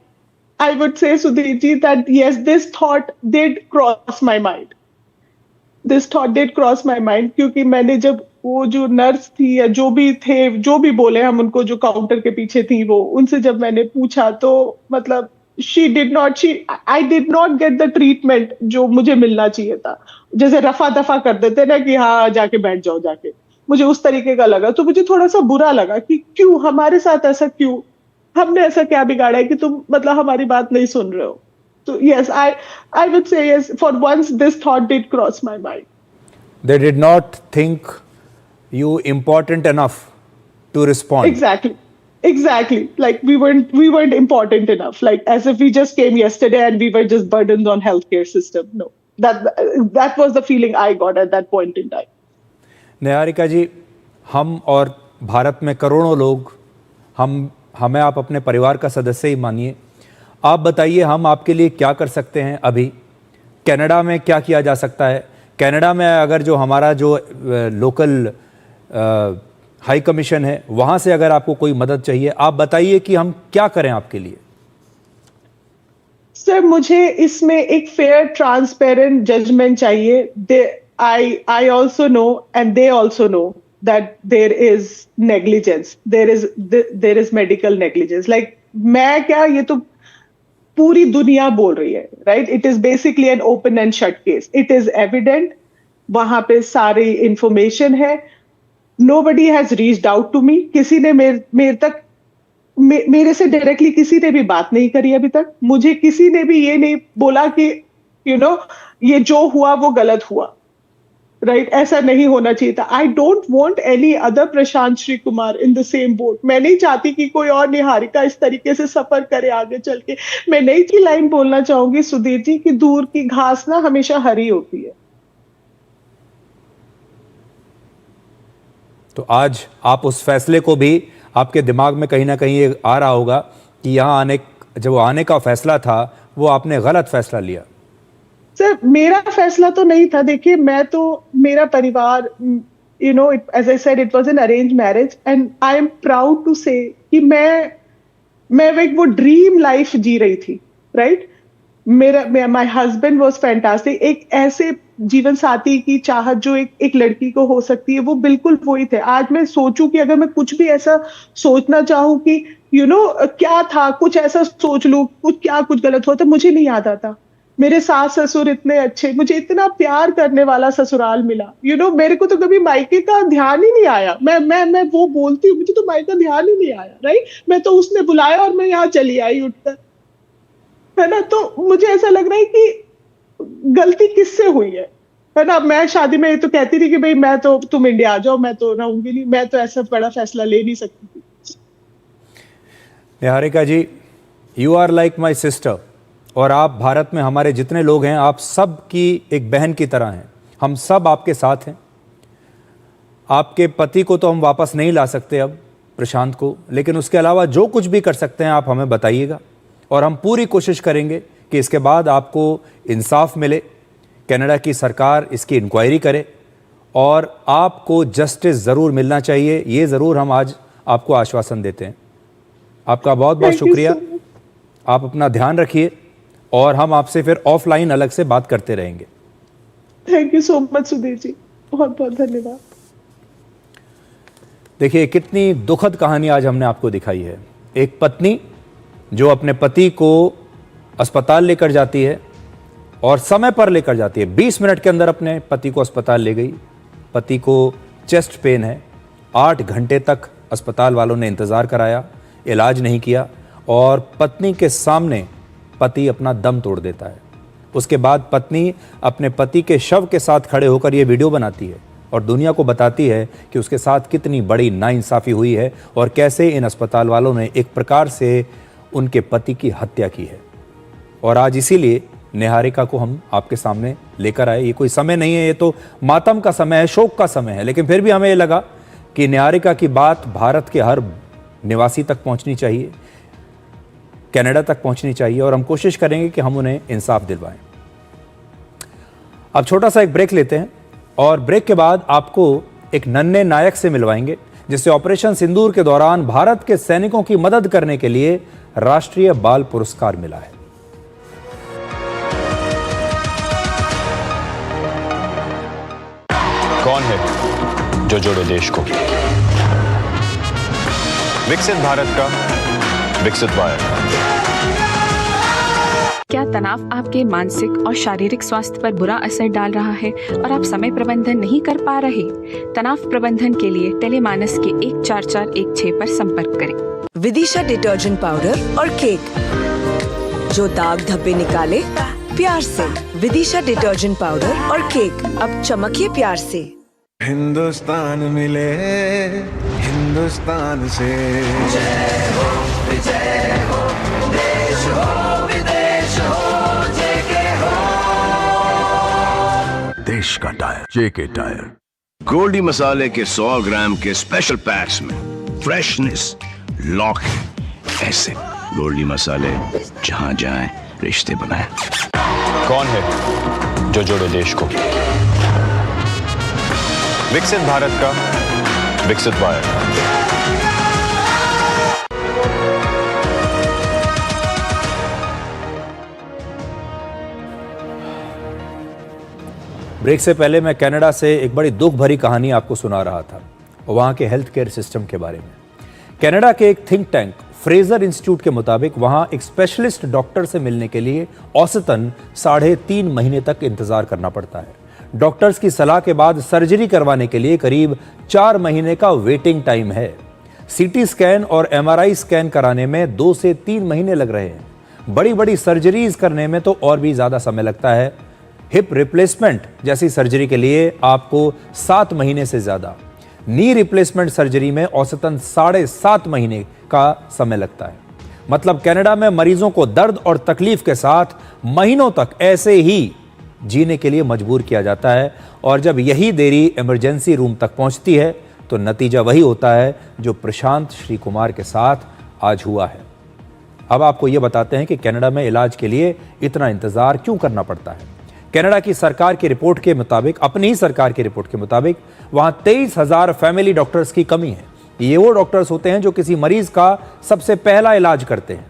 I would say, Sudhir ji, that yes, this thought did cross my mind. This thought did cross my mind, क्योंकि मैंने जब वो जो नर्स थी या जो भी थे, जो भी बोले हम उनको, जो काउंटर के पीछे थी, वो उनसे जब मैंने पूछा तो मतलब I did not get the treatment जो मुझे मिलना चाहिए था। जैसे रफा दफा कर देते ना कि हाँ जाके बैठ जाओ जाके, मुझे उस तरीके का लगा। तो मुझे थोड़ा सा बुरा लगा कि क्यों हमारे साथ ऐसा, क्यों हमने ऐसा क्या बिगाड़ा है कि तुम मतलब हमारी बात नहीं सुन रहे हो। तो yes, I would say yes, for once this thought did cross my mind. They did not think you important enough to respond. Exactly. Like we weren't important enough. Like as if we just came yesterday and we were just burdens on healthcare system. No, that was the feeling I got at that point in time. Niharika जी, हम और भारत में करोड़ों लोग, हमें आप अपने परिवार का सदस्य ही मानिए। आप बताइए हम आपके लिए क्या कर सकते हैं अभी? कनाडा में क्या किया जा सकता है? कनाडा में अगर जो हमारा जो लोकल हाई कमीशन है, वहाँ से अगर आपको कोई मदद चाहिए, आप बताइए कि हम क्या करें आपके लिए। सर मुझे इसमें एक फेयर ट्रांसपेरेंट जजमेंट चाहिए। I also know, and they also know, that there is negligence. There is medical negligence. Like मैं क्या, ये तो पूरी दुनिया बोल रही है, right? It is basically an open and shut case. It is evident. वहां पे सारी information है. Nobody has reached out to me. किसी ने मेरे से डायरेक्टली किसी ने भी बात नहीं करी अभी तक। मुझे किसी ने भी ये नहीं बोला कि ये जो हुआ वो गलत हुआ, राइट? ऐसा नहीं होना चाहिए था। I don't want any other Prashant Shri Kumar in the same boat. मैं नहीं चाहती कि कोई और निहारिका इस तरीके से सफर करे आगे चल के। मैं नई की लाइन बोलना चाहूंगी सुधीर जी कि दूर की घास ना हमेशा हरी होती है। तो आज आप उस फैसले को भी आपके दिमाग में कहीं ना कहीं ये आ रहा होगा कि यहाँ जब आने का फैसला था वो आपने गलत फैसला लिया। सर मेरा फैसला तो नहीं था। देखिए मैं तो, मेरा परिवार, you know, as I said, it was an arranged marriage and I am proud to say कि मैं एक वो ड्रीम लाइफ जी रही थी, right. My husband was fantastic. एक ऐसे जीवन साथी की चाहत जो एक लड़की को हो सकती है, वो बिल्कुल वही थे। आज मैं सोचूं कि अगर मैं कुछ भी ऐसा सोचना चाहूं कि क्या था, कुछ ऐसा सोच लूं, कुछ गलत हुआ, तो मुझे नहीं याद आता। मेरे सास ससुर इतने अच्छे, मुझे इतना प्यार करने वाला ससुराल मिला। मेरे को तो कभी मायके का ध्यान ही नहीं आया। मैं वो बोलती हूँ, मुझे तो मायके का ध्यान ही नहीं आया, राइट। मैं तो उसने बुलाया और मैं यहाँ चली आई उठकर, है ना। तो मुझे ऐसा लग रहा है कि गलती किससे हुई है ना। मैं शादी में तो कहती थी कि भाई मैं तो, तुम इंडिया आ जाओ, मैं तो रहूंगी नहीं, मैं तो ऐसा बड़ा फैसला ले नहीं सकती थी। Niharika ji, you are like my sister, और आप भारत में हमारे जितने लोग हैं आप सब की एक बहन की तरह हैं। हम सब आपके साथ हैं। आपके पति को तो हम वापस नहीं ला सकते अब, प्रशांत को, लेकिन उसके अलावा जो कुछ भी कर सकते हैं आप हमें बताइएगा, और हम पूरी कोशिश करेंगे कि इसके बाद आपको इंसाफ मिले, कनाडा की सरकार इसकी इंक्वायरी करे और आपको जस्टिस ज़रूर मिलना चाहिए। ये ज़रूर हम आज आपको आश्वासन देते हैं। आपका बहुत बहुत शुक्रिया। आप अपना ध्यान रखिए और हम आपसे फिर ऑफलाइन अलग से बात करते रहेंगे। Thank you so much Sudhir ji, बहुत बहुत धन्यवाद। देखिए कितनी दुखद कहानी आज हमने आपको दिखाई है। एक पत्नी जो अपने पति को अस्पताल लेकर जाती है और समय पर लेकर जाती है, 20 मिनट के अंदर अपने पति को अस्पताल ले गई। पति को चेस्ट पेन है, 8 घंटे तक अस्पताल वालों ने इंतज़ार कराया, इलाज नहीं किया, और पत्नी के सामने पति अपना दम तोड़ देता है। उसके बाद पत्नी अपने पति के शव के साथ खड़े होकर ये वीडियो बनाती है और दुनिया को बताती है कि उसके साथ कितनी बड़ी नाइंसाफ़ी हुई है और कैसे इन अस्पताल वालों ने एक प्रकार से उनके पति की हत्या की है। और आज इसीलिए निहारिका को हम आपके सामने लेकर आए। ये कोई समय नहीं है, ये तो मातम का समय है, शोक का समय है, लेकिन फिर भी हमें ये लगा कि निहारिका की बात भारत के हर निवासी तक पहुंचनी चाहिए, कनाडा तक पहुंचनी चाहिए, और हम कोशिश करेंगे कि हम उन्हें इंसाफ दिलवाएं। अब छोटा सा एक ब्रेक लेते हैं और ब्रेक के बाद आपको एक नन्हे नायक से मिलवाएंगे जिसे ऑपरेशन सिंदूर के दौरान भारत के सैनिकों की मदद करने के लिए राष्ट्रीय बाल पुरस्कार मिला है। कौन है जो जोड़े देश को? विकसित भारत का विकसित भारत। क्या तनाव आपके मानसिक और शारीरिक स्वास्थ्य पर बुरा असर डाल रहा है और आप समय प्रबंधन नहीं कर पा रहे? तनाव प्रबंधन के लिए टेलीमानस के 14416 पर संपर्क करें। विदिशा डिटर्जेंट पाउडर और केक, जो दाग धब्बे निकाले प्यार से। विदिशा डिटर्जेंट पाउडर और केक, अब चमकिए प्यार से। हिंदुस्तान मिले हिंदुस्तान से। जय हो विजय हो, देश हो विदेश हो, जेके हो। देश का टायर जेके टायर। गोल्डी मसाले के 100 ग्राम के स्पेशल पैक्स में फ्रेशनेस लॉक है। ऐसे गोल्डी मसाले जहां जाएं रिश्ते बनाएं। कौन है जो जोड़े देश को? विकसित भारत का विकसित भारत। ब्रेक से पहले मैं कनाडा से एक बड़ी दुख भरी कहानी आपको सुना रहा था, वहाँ के हेल्थ केयर सिस्टम के बारे में। कनाडा के एक थिंक टैंक फ्रेजर इंस्टीट्यूट के मुताबिक वहाँ एक स्पेशलिस्ट डॉक्टर से मिलने के लिए औसतन 3.5 महीने तक इंतजार करना पड़ता है। डॉक्टर्स की सलाह के बाद सर्जरी करवाने के लिए करीब 4 महीने का वेटिंग टाइम है। सीटी स्कैन और एमआरआई स्कैन कराने में 2 से 3 महीने लग रहे हैं। बड़ी बड़ी सर्जरीज करने में तो और भी ज़्यादा समय लगता है। हिप रिप्लेसमेंट जैसी सर्जरी के लिए आपको 7 महीने से ज़्यादा, नी रिप्लेसमेंट सर्जरी में औसतन 7.5 महीने का समय लगता है। मतलब कनाडा में मरीजों को दर्द और तकलीफ के साथ महीनों तक ऐसे ही जीने के लिए मजबूर किया जाता है, और जब यही देरी इमरजेंसी रूम तक पहुंचती है तो नतीजा वही होता है जो प्रशांत श्री कुमार के साथ आज हुआ है। अब आपको ये बताते हैं कि कनाडा में इलाज के लिए इतना इंतजार क्यों करना पड़ता है। कनाडा की सरकार की रिपोर्ट के मुताबिक, अपनी ही सरकार की रिपोर्ट के मुताबिक, वहां 23,000 फैमिली डॉक्टर्स की कमी है। ये वो डॉक्टर्स होते हैं जो किसी मरीज का सबसे पहला इलाज करते हैं,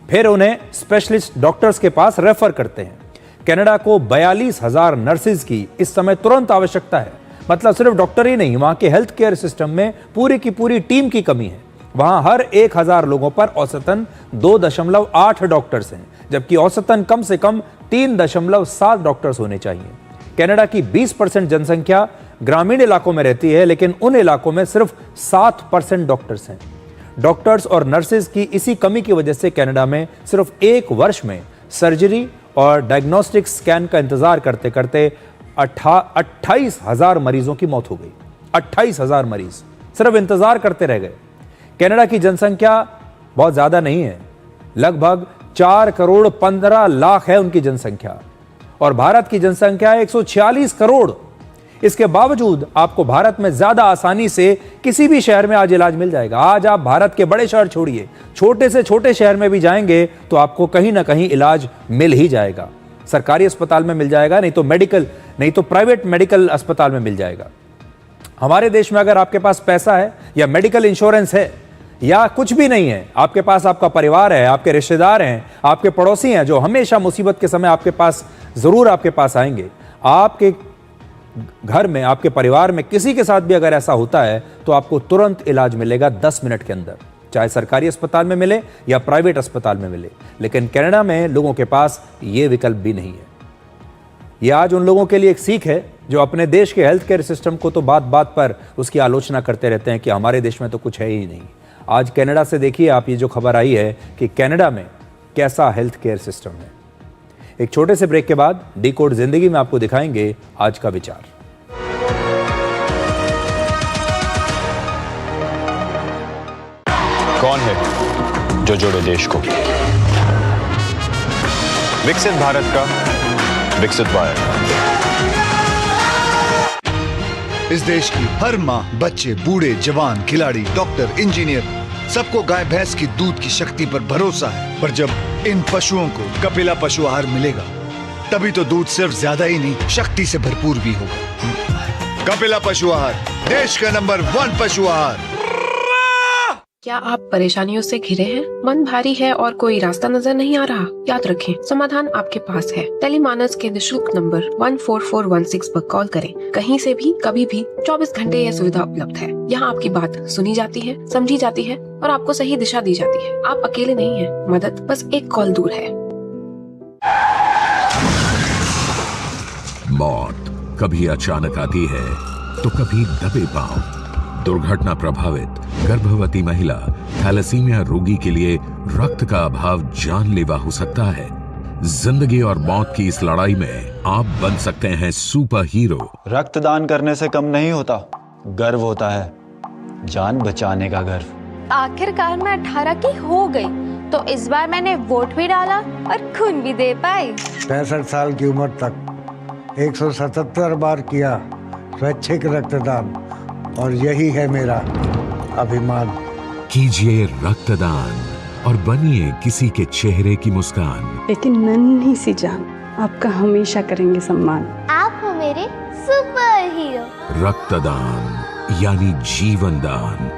फिर उन्हें स्पेशलिस्ट डॉक्टर्स के पास रेफर करते हैं। कनाडा को 42,000 नर्सेज की इस समय तुरंत आवश्यकता है। मतलब सिर्फ डॉक्टर ही नहीं, वहां के हेल्थ केयर सिस्टम में पूरी की पूरी टीम की कमी है। वहां हर 1,000 लोगों पर औसतन 2.8 डॉक्टर्स हैं, जबकि औसतन कम से कम 3.7 डॉक्टर्स होने चाहिए। कनाडा की 20% जनसंख्या ग्रामीण इलाकों में रहती है, लेकिन उन इलाकों में सिर्फ 7% डॉक्टर्स हैं। डॉक्टर्स और नर्सेज की इसी कमी की वजह से कनाडा में सिर्फ एक वर्ष में सर्जरी और डायग्नोस्टिक स्कैन का इंतजार करते करते 28,000 मरीजों की मौत हो गई। 28,000 मरीज सिर्फ इंतजार करते रह गए। कनाडा की जनसंख्या बहुत ज्यादा नहीं है, लगभग 4 करोड़ 15 लाख है उनकी जनसंख्या, और भारत की जनसंख्या 146 करोड़। इसके बावजूद आपको भारत में ज्यादा आसानी से किसी भी शहर में आज इलाज मिल जाएगा। आज आप भारत के बड़े शहर छोड़िए, छोटे से छोटे शहर में भी जाएंगे तो आपको कहीं ना कहीं इलाज मिल ही जाएगा। सरकारी अस्पताल में मिल जाएगा, नहीं तो प्राइवेट मेडिकल अस्पताल में मिल जाएगा। हमारे देश में अगर आपके पास पैसा है या मेडिकल इंश्योरेंस है या कुछ भी नहीं है, आपके पास आपका परिवार है, आपके रिश्तेदार हैं, आपके पड़ोसी हैं जो हमेशा मुसीबत के समय आपके पास जरूर आपके पास आएंगे। आपके घर में, आपके परिवार में किसी के साथ भी अगर ऐसा होता है तो आपको तुरंत इलाज मिलेगा 10 मिनट के अंदर, चाहे सरकारी अस्पताल में मिले या प्राइवेट अस्पताल में मिले। लेकिन कनाडा में लोगों के पास ये विकल्प भी नहीं है। यह आज उन लोगों के लिए एक सीख है जो अपने देश के हेल्थ केयर सिस्टम को तो बात बात पर उसकी आलोचना करते रहते हैं कि हमारे देश में तो कुछ है ही नहीं। आज कनाडा से देखिए आप, ये जो खबर आई है कि कनाडा में कैसा हेल्थ केयर सिस्टम है। एक छोटे से ब्रेक के बाद डिकोड जिंदगी में आपको दिखाएंगे आज का विचार। कौन है जो जोड़े देश को? विकसित भारत का विकसित वायर। इस देश की हर माँ, बच्चे, बूढ़े, जवान, खिलाड़ी, डॉक्टर, इंजीनियर, सबको गाय भैंस की दूध की शक्ति पर भरोसा है। पर जब इन पशुओं को कपिला पशु आहार मिलेगा, तभी तो दूध सिर्फ ज्यादा ही नहीं, शक्ति से भरपूर भी होगा। कपिला पशु आहार, देश का नंबर 1 पशु आहार। क्या आप परेशानियों से घिरे हैं? मन भारी है और कोई रास्ता नजर नहीं आ रहा? याद रखें, समाधान आपके पास है। टेलीमानस के निःशुल्क नंबर 14416 पर कॉल करें। कहीं से भी, कभी भी, 24 घंटे यह सुविधा उपलब्ध है। यहाँ आपकी बात सुनी जाती है, समझी जाती है और आपको सही दिशा दी जाती है। आप अकेले नहीं हैं, मदद बस एक कॉल दूर है। मौत कभी अचानक आती है तो कभी दबे पांव। दुर्घटना प्रभावित गर्भवती महिला, थैलेसीमिया रोगी के लिए रक्त का अभाव जानलेवा हो सकता है। जिंदगी और मौत की इस लड़ाई में आप बन सकते हैं सुपर हीरो। रक्तदान करने से कम नहीं होता, गर्व होता है, जान बचाने का गर्व। आखिरकार मैं 18 की हो गई तो इस बार मैंने वोट भी डाला और खून भी दे पाई। 65 साल की उम्र तक 177 बार किया स्वैच्छिक रक्तदान और यही है मेरा अभिमान। कीजिए रक्तदान और बनिए किसी के चेहरे की मुस्कान। लेकिन नन्ही सी जान, आपका हमेशा करेंगे सम्मान। आप हो मेरे सुपर हीरो। रक्तदान यानी जीवन दान।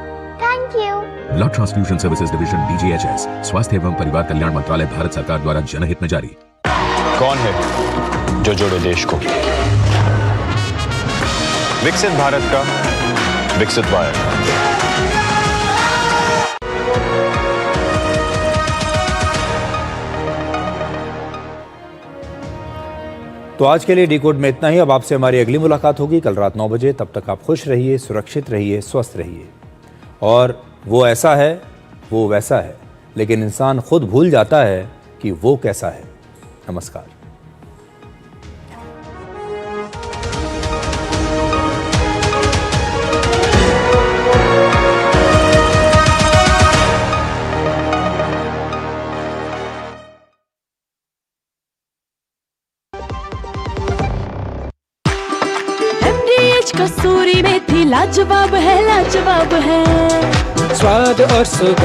Thank you. Blood transfusion services division DGHS, स्वास्थ्य एवं परिवार कल्याण मंत्रालय, भारत सरकार द्वारा जनहित में जारी। कौन है जो जोड़े देश को? विकसित भारत का विकसित वायर। तो आज के लिए डिकोड में इतना ही। अब आपसे हमारी अगली मुलाकात होगी कल रात 9 बजे। तब तक आप खुश रहिए, सुरक्षित रहिए, स्वस्थ रहिए। और वो ऐसा है, वो वैसा है, लेकिन इंसान खुद भूल जाता है कि वो कैसा है। नमस्कार। कसूरी मेथी लाजवाब है, लाजवाब है। स्वाद और सुगंध